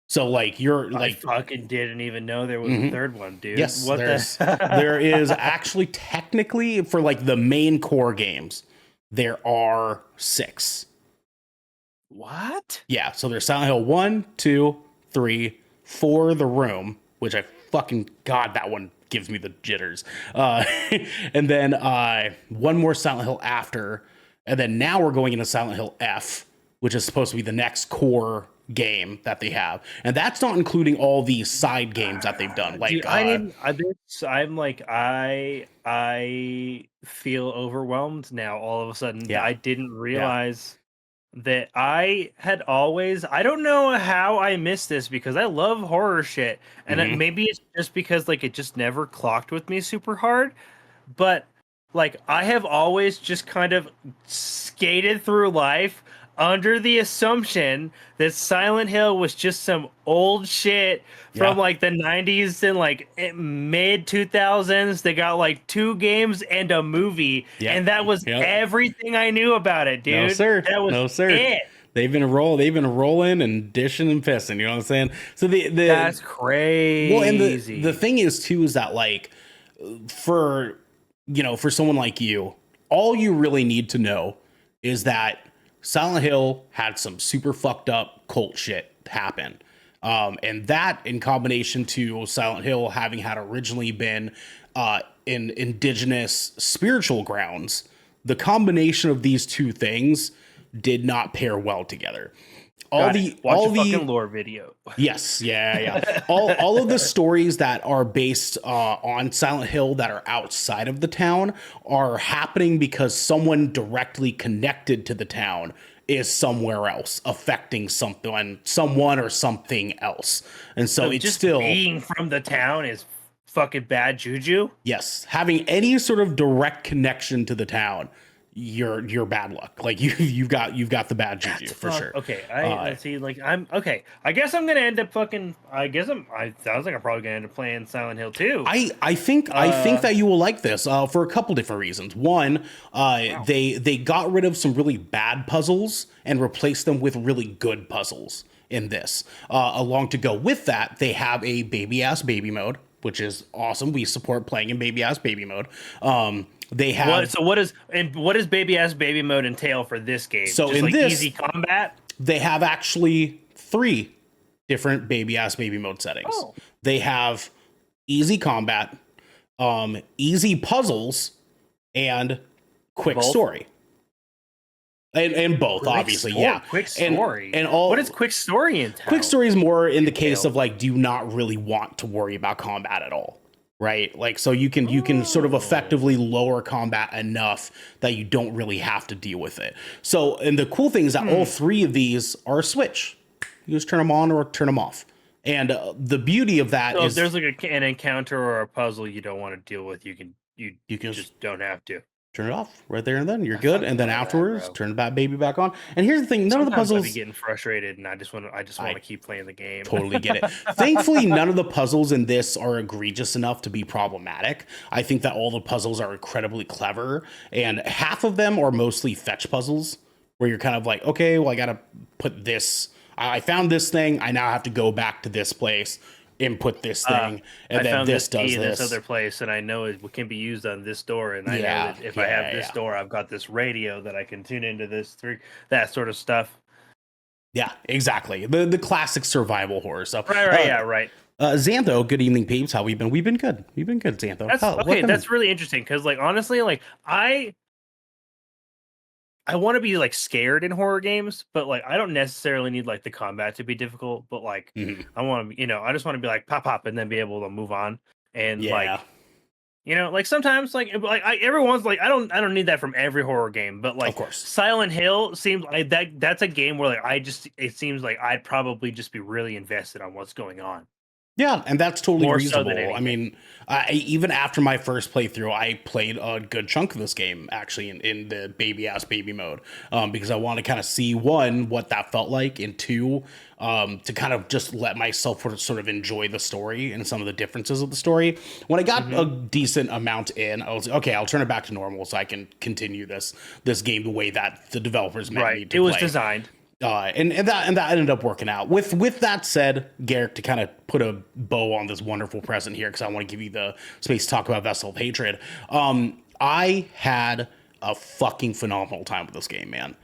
So like you're I like fucking didn't even know there was a third one, dude. yes, What there the? is actually technically for like the main core games, there are 6. What? Yeah, so there's Silent Hill 1, 2, 3, 4, The Room, which I fucking God, that one gives me the jitters. And then one more Silent Hill after, and then now we're going into Silent Hill F, which is supposed to be the next core game that they have, and that's not including all these side games that they've done. Like Dude, I didn't. I'm like I feel overwhelmed now. All of a sudden, yeah, I didn't yeah, realize that I had always. I don't know how I missed this because I love horror shit, and hmm maybe it's just because like it just never clocked with me super hard. But like I have always just kind of skated through life under the assumption that Silent Hill was just some old shit from yeah, like the 90s and like mid 2000s. They got like 2 games and a movie, yep, and that was yep. everything I knew about it, No dude. sir, That was no sir. it. They've been rolling and dishing and pissing. You know what I'm saying? So the That's well, and the crazy. thing is too is that like for for someone like you, all you really need to know is that Silent Hill had some super fucked up cult shit happen. And that in combination to Silent Hill having had originally been in indigenous spiritual grounds, the combination of these two things did not pair well together. Got it. Watch All a fucking the lore video. Yes, yeah, yeah. All of the stories that are based on Silent Hill that are outside of the town are happening because someone directly connected to the town is somewhere else, affecting someone or something else. And so So it's just still being from the town is fucking bad juju. yes, having any sort of direct connection to the town, you're bad luck. Like you've got the bad juju That's for fuck. sure. Okay, Uh, let's see. Like I'm okay. I guess I'm gonna end up fucking. I guess I'm. I sounds like I'm probably gonna end up playing Silent Hill 2. I think that you will like this for a couple different reasons. One, Wow. they got rid of some really bad puzzles and replaced them with really good puzzles in this. Along to go with that, they have a baby ass baby mode, which is awesome. We support playing in baby ass baby mode. They What? have So what is and what does baby ass baby mode entail for this game? so Just in like this easy combat. they have actually 3 different baby ass baby mode settings. Oh, They have easy combat, easy puzzles, and quick both. story. And both, Quick obviously, story. yeah. Quick story. And What is all quick story quick entail? story is more in the case Entail. of like, do you not really want to worry about combat at all? Right? Like so you can sort of Oh. effectively lower combat enough that you don't really have to deal with it. So and the cool thing is that all Hmm. 3 of these are a switch. You just turn them on or turn them off. And the beauty of that So if is there's like an encounter or a puzzle you don't want to deal with, you you can just just don't have to. turn it off right there and then you're I good. And fucking then love that, afterwards, bro. turn that baby back on. And here's the thing: none of the Sometimes I'd be puzzles. getting frustrated, and I just want I to keep playing the game. totally get it. Thankfully, none of the puzzles in this are egregious enough to be problematic. I think that all the puzzles are incredibly clever, and half of them are mostly fetch puzzles, where you're kind of like, okay, well, I gotta put this. I found this thing. I now have to go back to this place, input this Uh, thing, I and then found this this key does in this this. other place, and I know it can be used on this door, and I know Yeah, that if I have yeah, this yeah, door, I've got this radio that I can tune into this through that sort of stuff. yeah. Exactly. The classic survival horror. So, Right, yeah, right. Xantho, good evening, peeps. How we been? We've been good. We've been good, Xantho. That's okay. Welcome in. That's really interesting because, like, honestly, like I want to be like scared in horror games, but like I don't necessarily need like the combat to be difficult. But like Mhm. I want to, I just want to be like pop pop and then be able to move on. And Yeah, like like sometimes everyone's like I don't need that from every horror game, but of like course. Silent Hill seems like that's a game where like it seems like I'd probably just be really invested on what's going on. Yeah, and that's totally more so than reasonable. I anything. mean, even after my first playthrough, I played a good chunk of this game actually in the baby ass baby mode, because I want to kind of see one what that felt like, and two, to kind of just let myself sort of enjoy the story and some of the differences of the story. When I got a Hmm. decent amount in, I was like, okay, I'll turn it back to normal so I can continue this game the way that the developers meant Right. me to It was play. designed. And that ended up working out. With that said, Garrick, to kind of put a bow on this wonderful present here, because I want to give you the space to talk about Vessel of Hatred. I had a fucking phenomenal time with this game, man.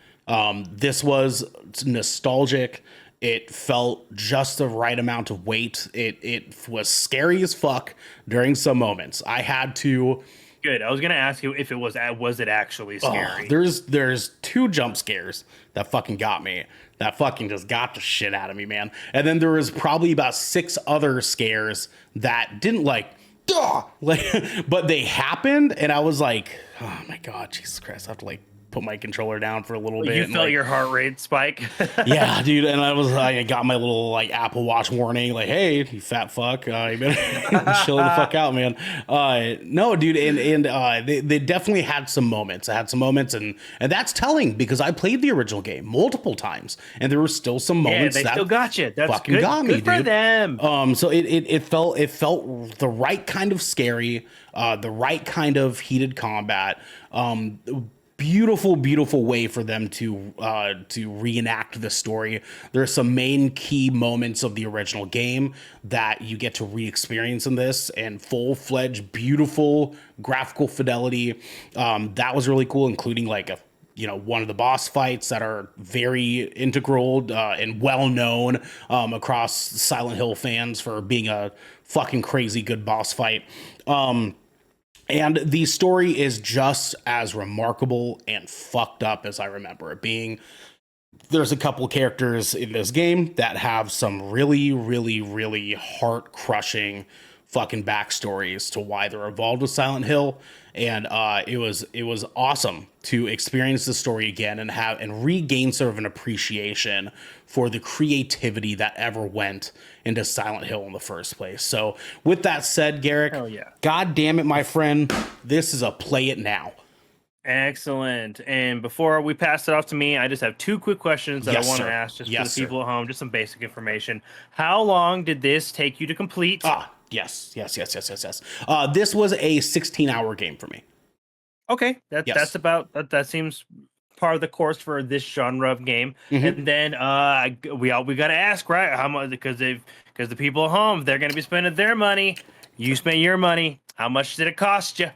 This was nostalgic. It felt just the right amount of weight. It was scary as fuck during some moments. I had to. Good. I was gonna ask you if it was it actually Oh, scary? there's two jump scares that fucking got me. That fucking just got the shit out of me, man. And then there was probably about six other scares that didn't like, duh, like, but they happened, and I was like, oh my god, Jesus Christ, I have to like put my controller down for a little bit You and felt like your heart rate spike. yeah, dude, and I got my little like Apple Watch warning, like, "Hey, you fat fuck, you better chill the fuck out, man." No, dude, and they definitely had some moments. I had some moments, and that's telling because I played the original game multiple times, and there were still some Yeah, moments they still that got you. That's fucking good. got me, Good for dude. them. So it felt the right kind of scary, the right kind of heated combat. Beautiful way for them to reenact the story. There's some main key moments of the original game that you get to re-experience in this, and full-fledged beautiful graphical fidelity. That was really cool, including like a one of the boss fights that are very integral and well known across Silent Hill fans for being a fucking crazy good boss fight. And the story is just as remarkable and fucked up as I remember it being. There's a couple characters in this game that have some really heart crushing fucking backstories to why they're involved with Silent Hill, and it was awesome to experience the story again and have and regain sort of an appreciation for the creativity that ever went into Silent Hill in the first place. So, with that said, Garrick, Hell yeah. god damn it, my friend, this is a play it now. Excellent. And before we pass it off to me, I just have two quick questions that I Yes, want to sir. ask just for the Yes, sir. people at home, just some basic information. How long did this take you to complete? Ah, yes. This was a 16-hour game for me. Okay, that's Yes. about that seems par of the course for this genre of game. Hmm. And then we got to ask, right, how much, because the people at home, they're going to be spending their money. You spent your money. How much did it cost you?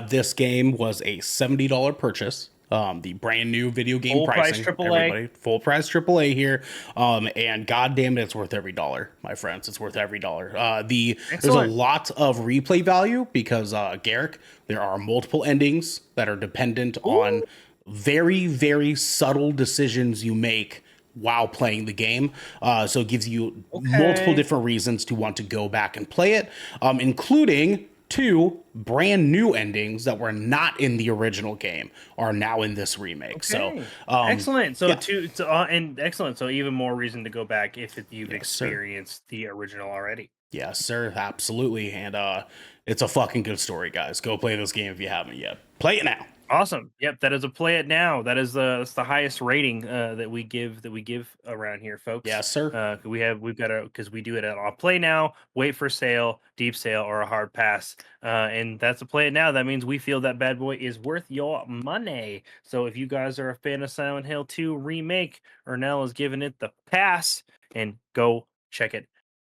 This game was a $70 purchase. The brand new video game Full price pricing, AAA. everybody, full price AAA here. And goddamn it, it's worth every dollar, my friends. It's worth every dollar. There's a Excellent. lot of replay value because Garrick, there are multiple endings that are dependent on Ooh, very subtle decisions you make while playing the game. So it gives you multiple okay. different reasons to want to go back and play it, including two brand new endings that were not in the original game are now in this remake. So, Okay. Excellent. So yeah, two and excellent. So even more reason to go back if you've yes, sir. experienced the original already. Yes, sir. Absolutely. And it's a fucking good story, guys. Go play this game if you haven't yet. Play it now. Awesome. Yep, that is a play it now. That's the highest rating that we give around here, folks. Yes, sir. We've got a because we do it on play now, wait for sale, deep sale, or a hard pass. And that's a play it now. That means we feel that bad boy is worth your money. So if you guys are a fan of Silent Hill 2 remake, Ernell is giving it the pass, and go check it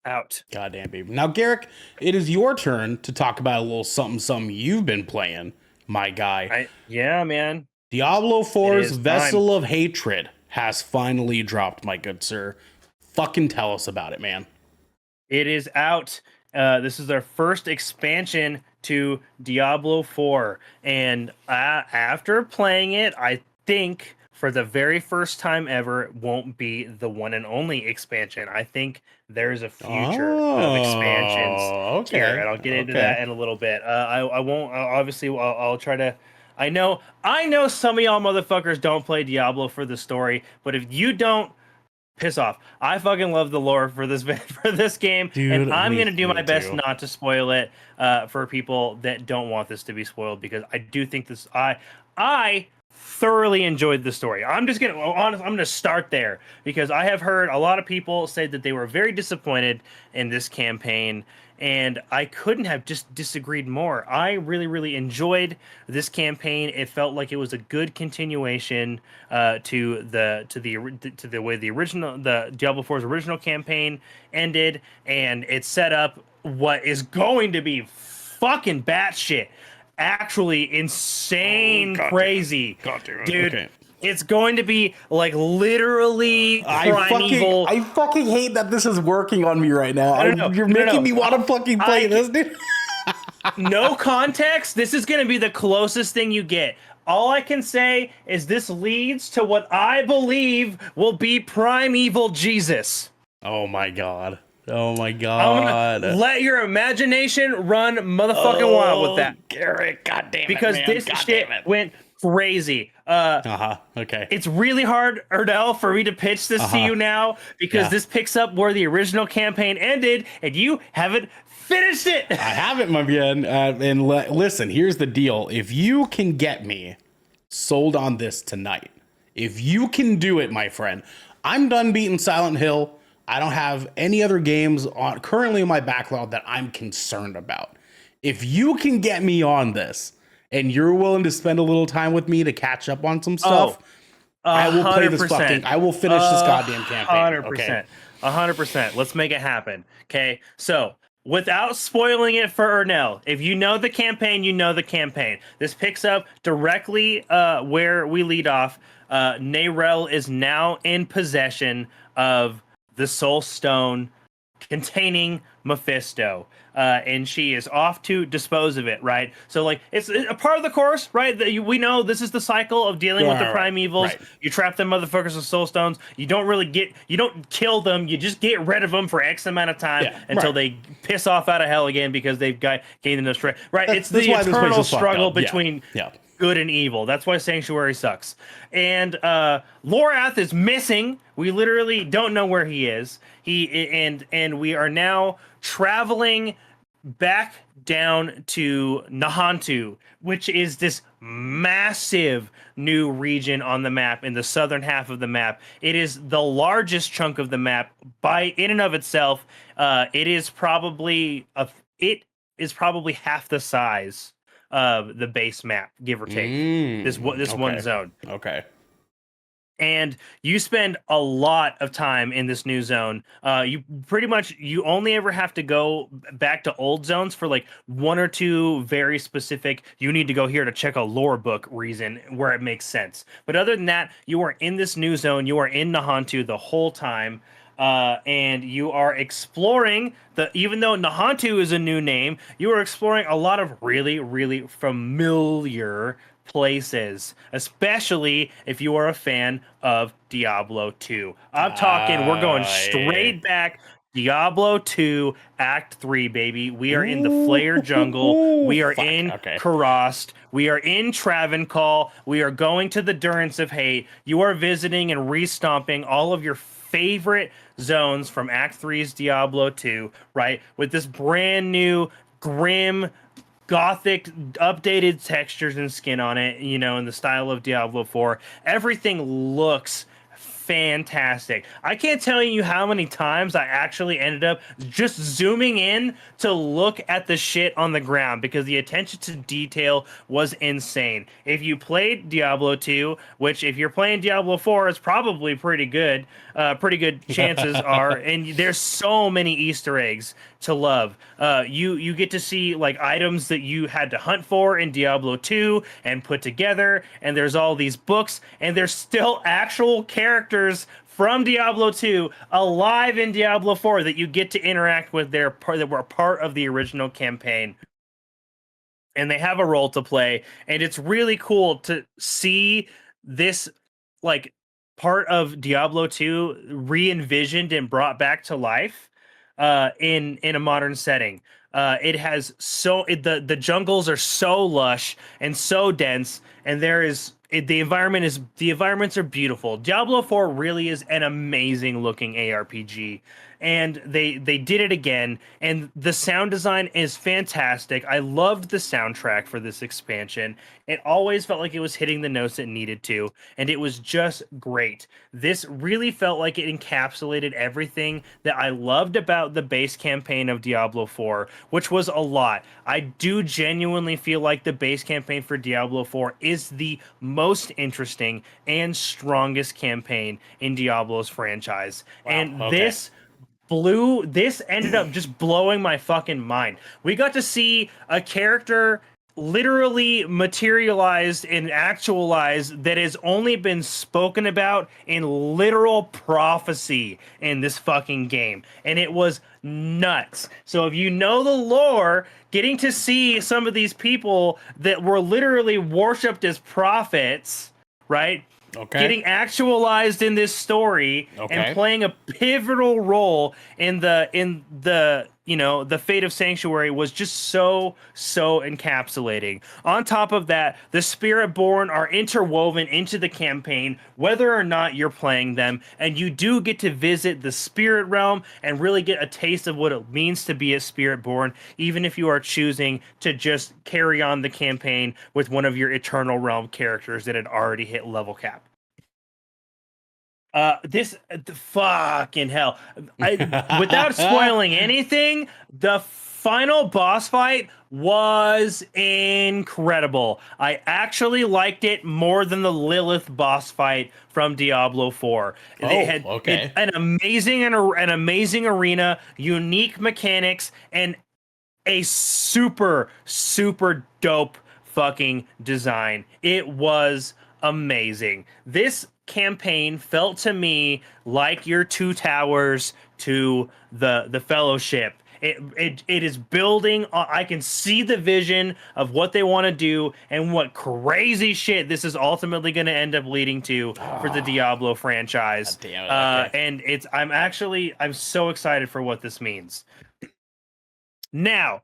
out. Goddamn, baby. Now, Garrick, it is your turn to talk about a little something you've been playing, my guy. Yeah, man. Diablo It 4's is time. Vessel of Hatred has finally dropped, my good sir. Fucking tell us about it, man. It is out. This is our first expansion to Diablo 4. And after playing it, I think for the very first time ever, it won't be the one and only expansion. I think there's a future of expansions Oh, here, okay. and I'll get into Okay. that in a little bit. I won't, obviously, I'll try to. I know some of y'all motherfuckers don't play Diablo for the story, but if you don't, piss off. I fucking love the lore for this for this game, and Dude, I'm gonna do me my best too. not to spoil it for people that don't want this to be spoiled, because I do think this. I thoroughly enjoyed the story. I'm just gonna honest. I'm gonna start there because I have heard a lot of people say that they were very disappointed in this campaign, and I couldn't have just disagreed more. I really, really enjoyed this campaign. It felt like it was a good continuation to the way the Diablo 4's original campaign ended, and it set up what is going to be fucking batshit, actually insane, crazy, God damn it. dude. Okay. It's going to be like literally primeval. I fucking hate that this is working on me right now. No, You're no, making no. me want to fucking play I, this, dude. no context. This is going to be the closest thing you get. All I can say is this leads to what I believe will be primeval Jesus. Oh my god. Oh my I'm god. gonna let your imagination run motherfucking wild with Oh, that, Garrick, god damn it, because man. this God shit damn it. went crazy. Okay. It's really hard, Ernell, for me to pitch this to you now, because Yeah. this picks up where the original campaign ended, and you haven't finished it. I haven't, my man. Listen, here's the deal. If you can get me sold on this tonight, if you can do it, my friend, I'm done beating Silent Hill. I don't have any other games currently in my backlog that I'm concerned about. If you can get me on this and you're willing to spend a little time with me to catch up on some stuff, I will play this 100%. fucking. I will finish this goddamn campaign. 100%. Okay. 100%. Let's make it happen. Okay. So, without spoiling it for Ernell, if you know the campaign, you know the campaign. This picks up directly where we lead off. Narelle is now in possession of the Soul Stone containing Mephisto. And she is off to dispose of it, right? So, like, it's a part of the course, right? We know this is the cycle of dealing with the primevals. Right. You trap them motherfuckers with soul stones. You don't kill them. You just get rid of them for X amount of time until they piss off out of hell again because they've gained enough strength. Right? It's the eternal struggle between good and evil. That's why Sanctuary sucks. And Lorath is missing. We literally don't know where he is. And we are now traveling back down to Nahantu, which is this massive new region on the map in the southern half of the map. It is the largest chunk of the map in and of itself. It is probably half the size of the base map, give or take. This one zone. Okay. And you spend a lot of time in this new zone. You only ever have to go back to old zones for like one or two very specific, you need to go here to check a lore book reason where it makes sense. But other than that, you are in this new zone. You are in Nahantu the whole time. And you are exploring even though Nahantu is a new name, you are exploring a lot of really, really familiar places, especially if you are a fan of Diablo 2. I'm talking, we're going straight back. Diablo 2 Act 3, baby. We are in the Flare Jungle. We are in Karast. We are in Travancore. We are going to the Durance of Hate. You are visiting and restomping all of your favorite zones from Act 3's Diablo 2, right? With this brand new, grim, gothic, updated textures and skin on it, in the style of Diablo 4. Everything looks fantastic. I can't tell you how many times I actually ended up just zooming in to look at the shit on the ground because the attention to detail was insane. If you played Diablo 2, which if you're playing Diablo 4 is probably pretty good chances are, and there's so many Easter eggs to love. You get to see like items that you had to hunt for in Diablo 2 and put together, and there's all these books, and there's still actual characters from Diablo 2 alive in Diablo 4 that you get to interact with that were part of the original campaign. And they have a role to play, and it's really cool to see this like part of Diablo 2 re-envisioned and brought back to life in a modern setting. It has the jungles are so lush and so dense, and there is the environments are beautiful. Diablo 4 really is an amazing looking ARPG, and they did it again, and the sound design is fantastic. I loved the soundtrack for this expansion. It always felt like it was hitting the notes it needed to, and it was just great. This really felt like it encapsulated everything that I loved about the base campaign of Diablo 4, which was a lot. I do genuinely feel like the base campaign for Diablo 4 is the most interesting and strongest campaign in Diablo's franchise. Wow. And Okay. this ended up just blowing my fucking mind. We got to see a character literally materialized and actualized that has only been spoken about in literal prophecy in this fucking game, and it was nuts. So if you know the lore, getting to see some of these people that were literally worshipped as prophets, right, Okay. getting actualized in this story and Okay. playing a pivotal role in the the fate of Sanctuary was just so encapsulating. On top of that, the Spirit Born are interwoven into the campaign whether or not you're playing them, and you do get to visit the spirit realm and really get a taste of what it means to be a Spirit Born, even if you are choosing to just carry on the campaign with one of your Eternal Realm characters that had already hit level cap. This the fucking hell. Without spoiling anything, the final boss fight was incredible. I actually liked it more than the Lilith boss fight from Diablo 4. It Oh, had okay. an amazing arena, unique mechanics, and a super dope fucking design. It was amazing. This campaign felt to me like your Two Towers to the Fellowship. It is building. I can see the vision of what they want to do and what crazy shit this is ultimately going to end up leading to for the Ah, Diablo franchise. damn it. Okay. And I'm so excited for what this means. Now,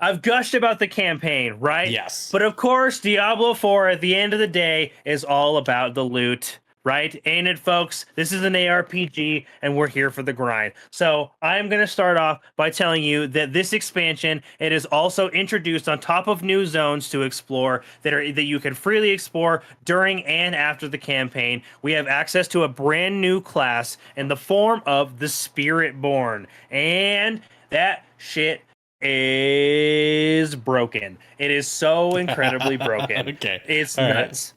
I've gushed about the campaign, right? Yes. But of course, Diablo 4 at the end of the day is all about the loot, right? Ain't it, folks? This is an ARPG and we're here for the grind. So I'm going to start off by telling you that this expansion, it is also introduced on top of new zones to explore that you can freely explore during and after the campaign. We have access to a brand new class in the form of the Spiritborn. And that shit is broken. It is so incredibly broken. Okay. It's All right. nuts.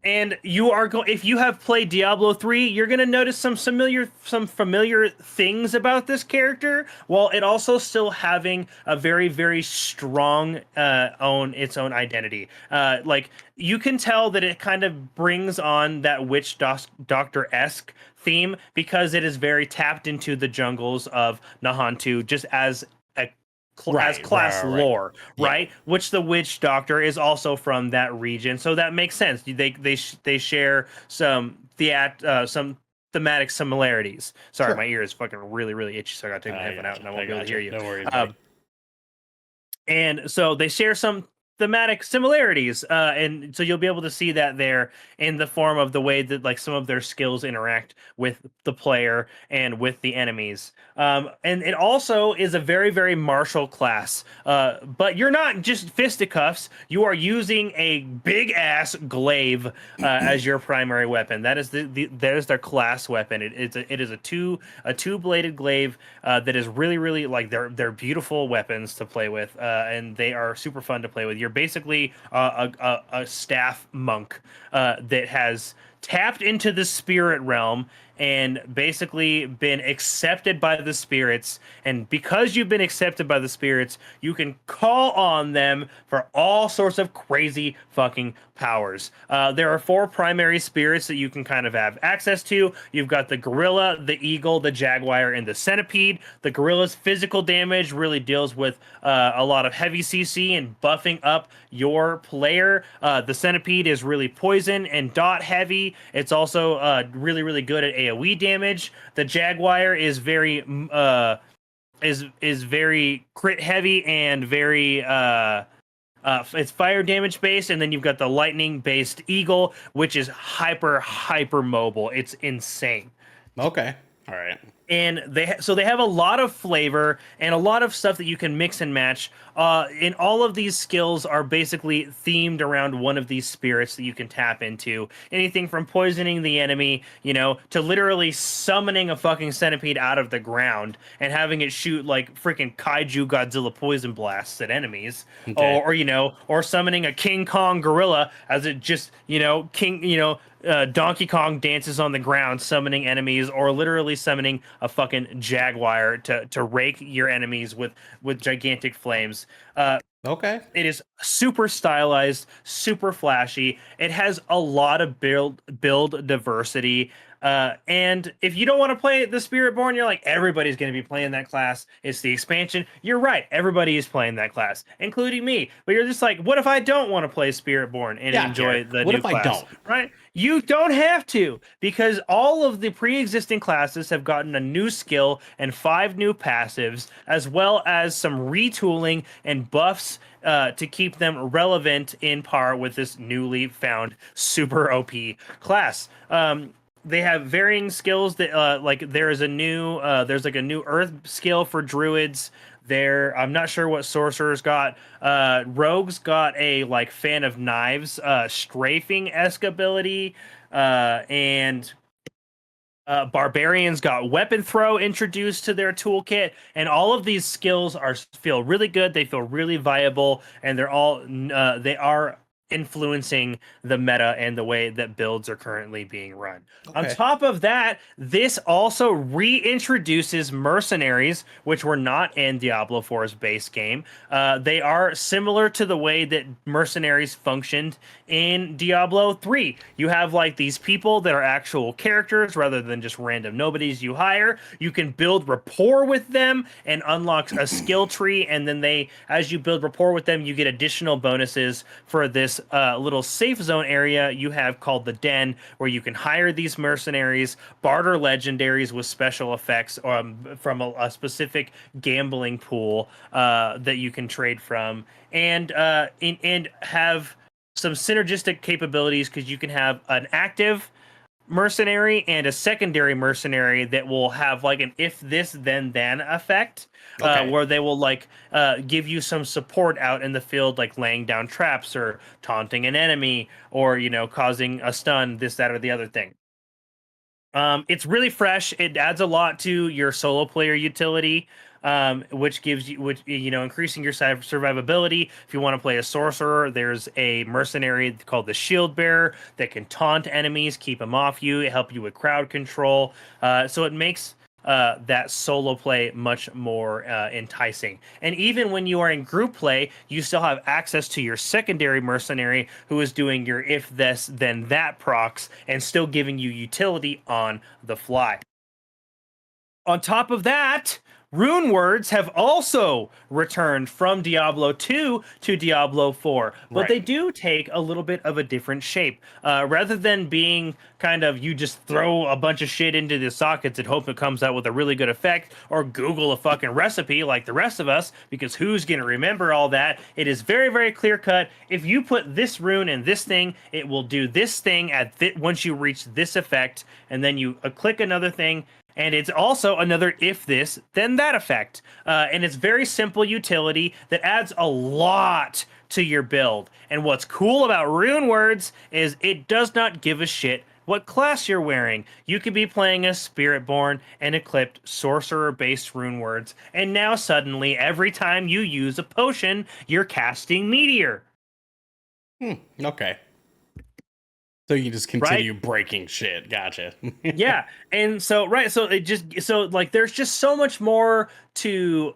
And you are going if you have played Diablo 3, you're going to notice some familiar things about this character, while it also still having a very strong own its own identity. Like you can tell that it kind of brings on that doctor-esque theme because it is very tapped into the jungles of Nahantu just as a as class Right. lore, Yeah. right? Which the witch doctor is also from that region, so that makes sense. They share some thematic similarities. Sorry, Sure. my ear is fucking really itchy, so I gotta take my I headphone out, gotcha. and I I won't be able to hear gotcha. you. No worries, buddy. Um, and so they share some thematic similarities, and so you'll be able to see that there in the form of the way that like some of their skills interact with the player and with the enemies. And it also is a very martial class, but you're not just fisticuffs. You are using a big ass glaive as your primary weapon. That is that is their class weapon. It is a two bladed glaive that is really like they're beautiful weapons to play with, and they are super fun to play with. You're basically a staff monk that has tapped into the spirit realm and basically been accepted by the spirits. And because you've been accepted by the spirits, you can call on them for all sorts of crazy fucking powers. There are four primary spirits that you can kind of have access to. You've got the gorilla, the eagle, the jaguar, and the centipede. The gorilla's physical damage really deals with a lot of heavy CC and buffing up your player. The centipede is really poison and dot heavy. It's also really good at AoE damage. The jaguar is very crit heavy and very It's fire damage based, and then you've got the lightning based eagle, which is hyper mobile. It's insane. Okay. All right. And so they have a lot of flavor and a lot of stuff that you can mix and match. And all of these skills are basically themed around one of these spirits that you can tap into. Anything from poisoning the enemy, to literally summoning a fucking centipede out of the ground and having it shoot like freaking kaiju Godzilla poison blasts at enemies, Okay. or summoning a King Kong gorilla as it just, Donkey Kong dances on the ground, summoning enemies, or literally summoning a fucking jaguar to rake your enemies with gigantic flames. Okay. It is super stylized, super flashy. It has a lot of build diversity. And if you don't want to play the Spiritborn, you're like, everybody's going to be playing that class. It's the expansion. You're right. Everybody is playing that class, including me. But you're just like, what if I don't want to play Spiritborn and Yeah, enjoy Garrick. the What new if I class? don't? Right? You don't have to, because all of the pre-existing classes have gotten a new skill and 5 new passives, as well as some retooling and buffs to keep them relevant in par with this newly found super OP class. They have varying skills that like there's a new earth skill for druids. I'm not sure what sorcerers got. Rogues got a like fan of knives strafing esque ability, and barbarians got weapon throw introduced to their toolkit, and all of these skills feel really good. They feel really viable, and they are influencing the meta and the way that builds are currently being run. On Okay. top of that, this also reintroduces mercenaries, which were not in Diablo 4's base game. They are similar to the way that mercenaries functioned in Diablo 3. You have like these people that are actual characters rather than just random nobodies you hire. You can build rapport with them and unlock a skill tree, and then as you build rapport with them, you get additional bonuses for this little safe zone area you have called the Den, where you can hire these mercenaries, barter legendaries with special effects from a specific gambling pool that you can trade from, and have some synergistic capabilities, because you can have an active mercenary and a secondary mercenary that will have like an if this then effect, Okay. where they will like give you some support out in the field, like laying down traps or taunting an enemy, or causing a stun, this, that, or the other thing. It's really fresh. It adds a lot to your solo player utility, which gives you, increasing your survivability. If you want to play a sorcerer, there's a mercenary called the Shield Bearer that can taunt enemies, keep them off you, help you with crowd control. So it makes that solo play much more enticing. And even when you are in group play, you still have access to your secondary mercenary, who is doing your if this then that procs and still giving you utility on the fly. On top of that, rune words have also returned from Diablo 2 to Diablo 4, but they Right. do take a little bit of a different shape. Rather than being kind of you just throw a bunch of shit into the sockets and hope it comes out with a really good effect, or Google a fucking recipe like the rest of us, because who's going to remember all that? It is very, very clear cut. If you put this rune in this thing, it will do this thing once you reach this effect, and then you click another thing, and it's also another if this, then that effect. And it's very simple utility that adds a lot to your build. And what's cool about rune words is it does not give a shit what class you're wearing. You could be playing a Spiritborn and equipped sorcerer-based rune words, and now suddenly every time you use a potion, you're casting Meteor. Okay. So you can just Right? continue breaking shit. Gotcha. Yeah, and so right, so like there's just so much more to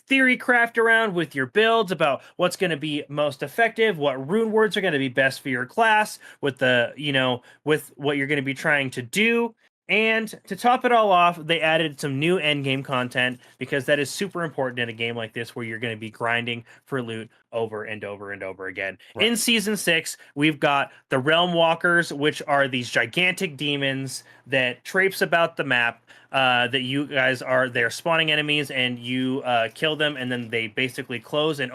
theory craft around with your builds about what's going to be most effective, what rune words are going to be best for your class, with with what you're going to be trying to do. And to top it all off, they added some new endgame content, because that is super important in a game like this, where you're going to be grinding for loot over and over and over again. In Right. season 6, we've got the Realm Walkers, which are these gigantic demons that traipse about the map. that you guys they're spawning enemies, and you kill them, and then they basically close and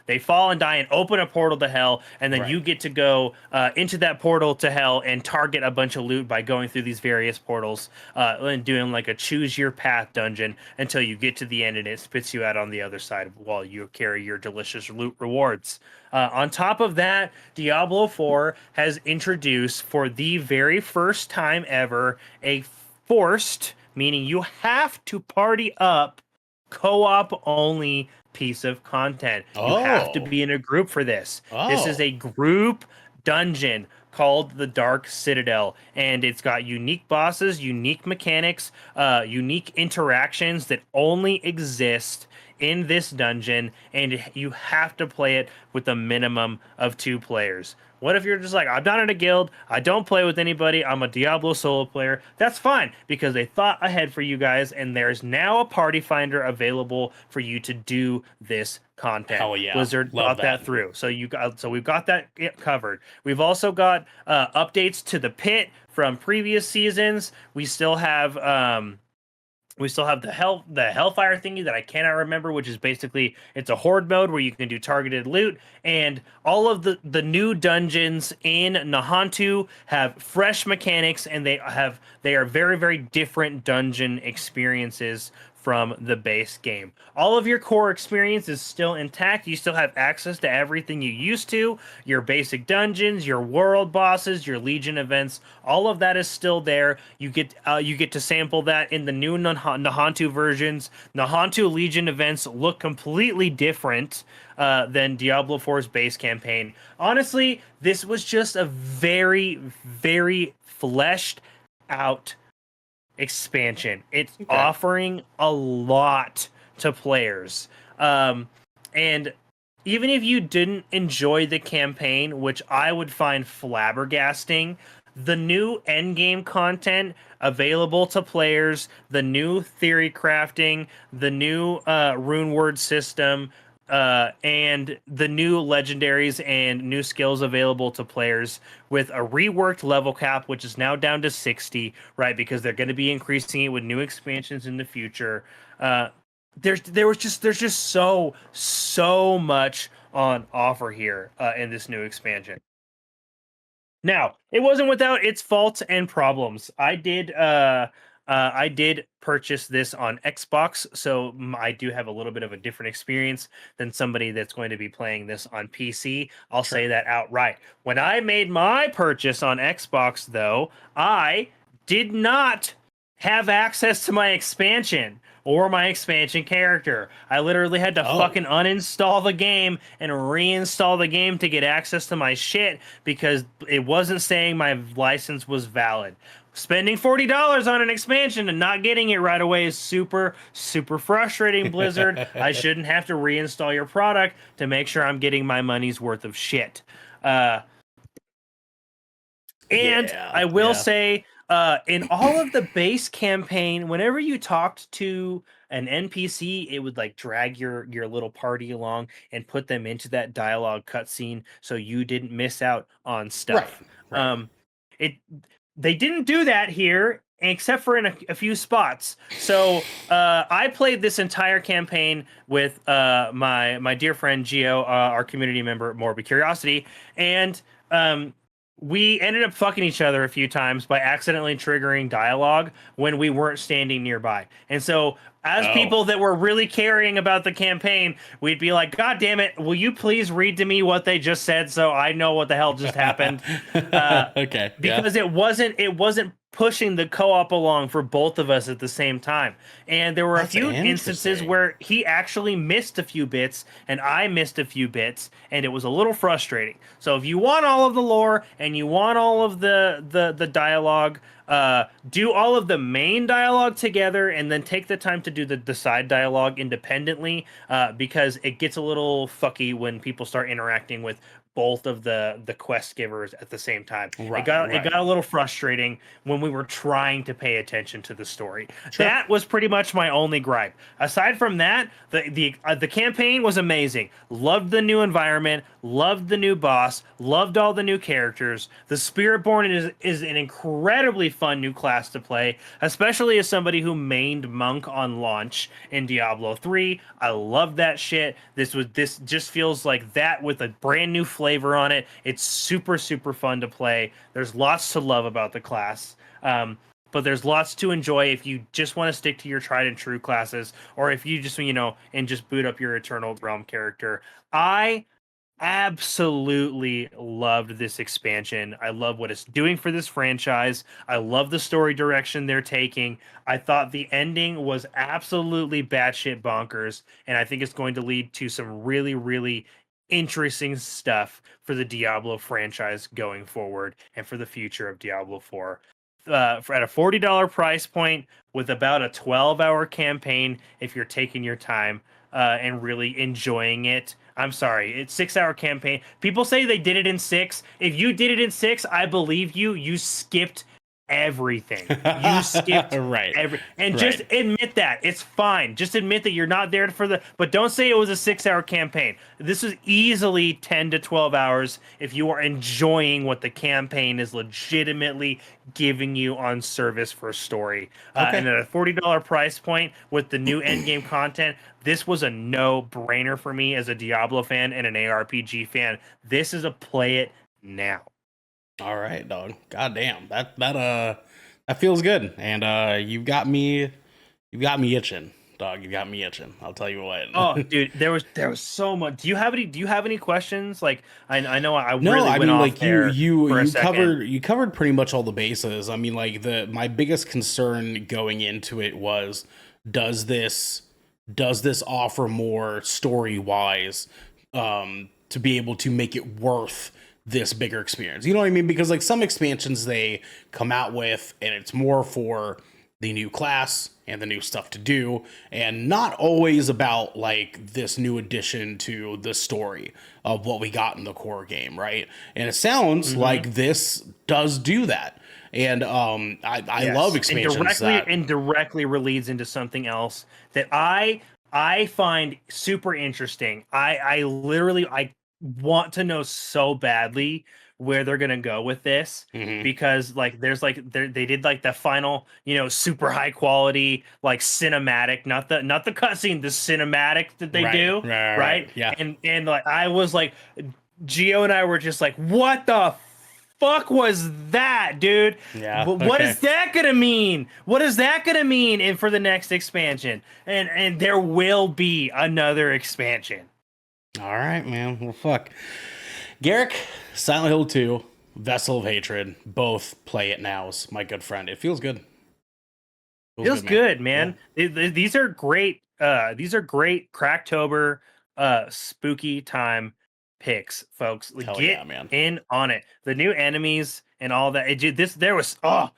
they fall and die and open a portal to hell, and then Right. you get to go into that portal to hell and target a bunch of loot by going through these various portals and doing like a choose your path dungeon until you get to the end, and it spits you out on the other side while you carry your delicious loot rewards. On top of that, Diablo 4 has introduced for the very first time ever a forced, meaning you have to party up, co-op only piece of content. You have to Oh. be in a group for this. This is Oh. a group dungeon called the Dark Citadel, and it's got unique bosses, unique mechanics, unique interactions that only exist in this dungeon, and you have to play it with a minimum of 2 players. What if you're just like, I'm not in a guild, I don't play with anybody, I'm a Diablo solo player? That's fine, because they thought ahead for you guys, and there's now a party finder available for you to do this content. Hell yeah. Blizzard Love thought that that. through. So we've got that covered. We've also got updates to the pit from previous seasons. We still have the Hellfire thingy that I cannot remember, which is basically it's a horde mode where you can do targeted loot, and all of the new dungeons in Nahantu have fresh mechanics, and they are very, very different dungeon experiences from the base game. All of your core experience is still intact. You still have access to everything you used to, your basic dungeons, your world bosses, your Legion events. All of that is still there. You get to sample that in the new Nahantu versions. Nahantu Legion events look completely different than Diablo 4's base campaign. Honestly, this was just a very, very fleshed out expansion. It's Okay. offering a lot to players. And even if you didn't enjoy the campaign, which I would find flabbergasting, the new endgame content available to players, the new theory crafting, the new rune word system, and the new legendaries and new skills available to players with a reworked level cap, which is now down to 60, right? Because they're going to be increasing it with new expansions in the future. There's just so much on offer here in this new expansion. Now, it wasn't without its faults and problems. I did purchase this on Xbox, so I do have a little bit of a different experience than somebody that's going to be playing this on PC. I'll Sure. say that outright. When I made my purchase on Xbox, though, I did not have access to my expansion or my expansion character. I literally had to Oh. fucking uninstall the game and reinstall the game to get access to my shit because it wasn't saying my license was valid. Spending $40 on an expansion and not getting it right away is super, super frustrating, Blizzard. I shouldn't have to reinstall your product to make sure I'm getting my money's worth of shit. And Yeah. I will Yeah. say, in all of the base campaign, whenever you talked to an NPC, it would like drag your little party along and put them into that dialogue cutscene so you didn't miss out on Right. stuff. Right. It They didn't do that here, except for in a few spots. So I played this entire campaign with my dear friend Gio, our community member, Morbid Curiosity, and we ended up fucking each other a few times by accidentally triggering dialogue when we weren't standing nearby. And so, as Oh. people that were really caring about the campaign, we'd be like, God damn it, will you please read to me what they just said so I know what the hell just happened? Okay. Yeah. Because it wasn't pushing the co-op along for both of us at the same time. And there were a That's few instances interesting. where he actually missed a few bits and I missed a few bits, and it was a little frustrating. So if you want all of the lore and you want all of the dialogue, do all of the main dialogue together and then take the time to do the side dialogue independently, because it gets a little fucky when people start interacting with both of the quest givers at the same time. Right, It right. got a little frustrating when we were trying to pay attention to the story. Sure. That was pretty much my only gripe. Aside from that, the campaign was amazing. Loved the new environment, loved the new boss, loved all the new characters. The Spiritborn is an incredibly fun new class to play, especially as somebody who mained monk on launch in Diablo 3. I love that shit. This just feels like that with a brand new flavor on it. It's super fun to play. There's lots to love about the class. But there's lots to enjoy if you just want to stick to your tried and true classes, or if you just, and just boot up your Eternal Realm character. I absolutely loved this expansion. I love what it's doing for this franchise. I love the story direction they're taking. I thought the ending was absolutely batshit bonkers, and I think it's going to lead to some really interesting stuff for the Diablo franchise going forward and for the future of Diablo 4. At a $40 price point with about a 12-hour campaign, if you're taking your time and really enjoying it. I'm sorry, it's 6-hour campaign. People say they did it in 6. If you did it in 6, I believe you. You skipped everything. You skipped Right. and just Right. admit that. It's fine. Just admit that you're not there for but don't say it was a 6-hour campaign. This is easily 10 to 12 hours if you are enjoying what the campaign is legitimately giving you on service for a story. Okay. And at a $40 price point with the new endgame content, this was a no-brainer for me as a Diablo fan and an ARPG fan. This is a play it now. All right, dog. God damn. That feels good. And you've got me itching, dog. You got me itching. I'll tell you what. Oh, dude, there was so much. Do you have any questions? Like, I know I No, really I went mean, off like you there you for a you second. covered pretty much all the bases. I mean, like the my biggest concern going into it was, does this does this offer more story wise, to be able to make it worth this bigger experience? You know what I mean? Because like some expansions they come out with, and it's more for the new class and the new stuff to do, and not always about like this new addition to the story of what we got in the core game, right? And it sounds Hmm. like this does do that. And I love Yes, and expansions that directly relates into something else that I find super interesting. I literally I want to know so badly where they're gonna go with this mhm, because like they did like the final super high quality like cinematic, not the cutscene, the cinematic that they do, right, right? yeah, And like I was like Geo and I were just like, what the fuck was that, dude? yeah, What okay, is that gonna mean? What is that gonna mean in for the next expansion? And there will be another expansion. all right, man. Well, fuck, Garrick, Silent Hill 2, Vessel of Hatred, both play it nows, my good friend. It feels good. Feels Feels good, man. good, Yeah. man. These are great. These are great Kraktober, spooky time picks, folks. Like, Hell yeah, get man. in on it. The new enemies and all that. This there was the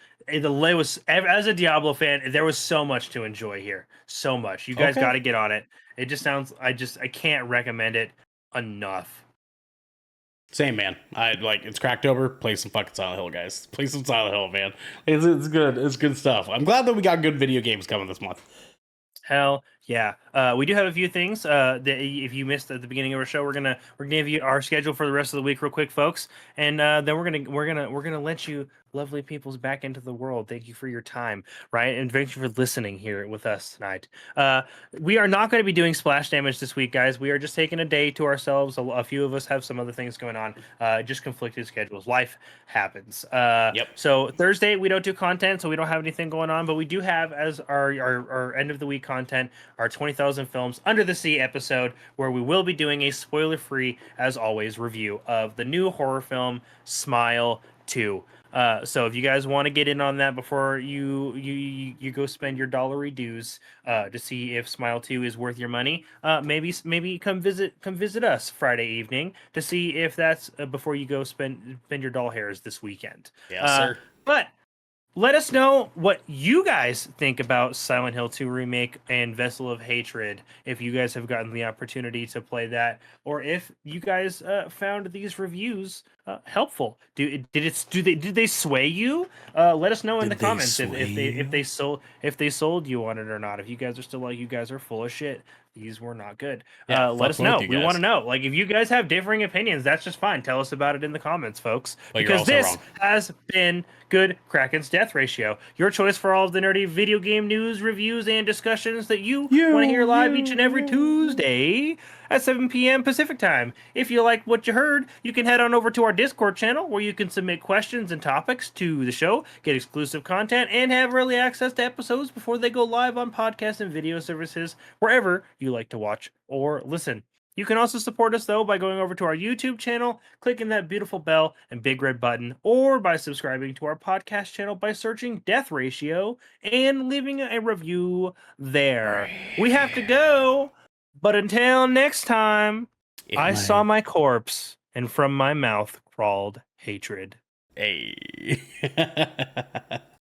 was as a Diablo fan, there was so much to enjoy here. So much. You guys got Okay. to get on it. It just sounds. I can't recommend it enough. Same, man. I like it's Cracktober. Play some fucking Silent Hill, guys. Play some Silent Hill, man. It's good. It's good stuff. I'm glad that we got good video games coming this month. Hell yeah. We do have a few things that if you missed at the beginning of our show, we're gonna give you our schedule for the rest of the week real quick, folks, and then we're gonna let you lovely peoples back into the world. Thank you for your time, right, and thank you for listening here with us tonight. We are not going to be doing splash damage this week, guys. We are just taking a day to ourselves. A few of us have some other things going on. Just conflicted schedules. Life happens. Yep. So Thursday we don't do content, so we don't have anything going on, but we do have as our end of the week content our 20,000 films under the sea episode where we will be doing a spoiler free, as always, review of the new horror film Smile 2. So if you guys want to get in on that before you go spend your dollary dues to see if Smile 2 is worth your money, maybe come visit us Friday evening to see if that's before you go spend your doll hairs this weekend. Yes, Uh, sir. but let us know what you guys think about Silent Hill 2 Remake and Vessel of Hatred, if you guys have gotten the opportunity to play that, or if you guys found these reviews helpful. Did they sway you? Let us know in the Did they comments sway if they sold you on it or not. If you guys are still like, you guys are full of shit, these were not good. Yeah, Let fuck us both know. you We want to guys. know. Like, if you guys have differing opinions, that's just fine. Tell us about it in the comments, folks. But you're Because also this wrong. has been Good Kraken's Death Ratio, your choice for all of the nerdy video game news, reviews, and discussions that you want to hear live each and every Tuesday at 7 p.m. Pacific time. If you like what you heard, you can head on over to our Discord channel where you can submit questions and topics to the show, get exclusive content, and have early access to episodes before they go live on podcast and video services wherever you like to watch or listen. You can also support us, though, by going over to our YouTube channel, clicking that beautiful bell and big red button, or by subscribing to our podcast channel by searching Death Ratio and leaving a review there. We have to go, but until next time, If I my saw my corpse, and from my mouth crawled hatred. hey.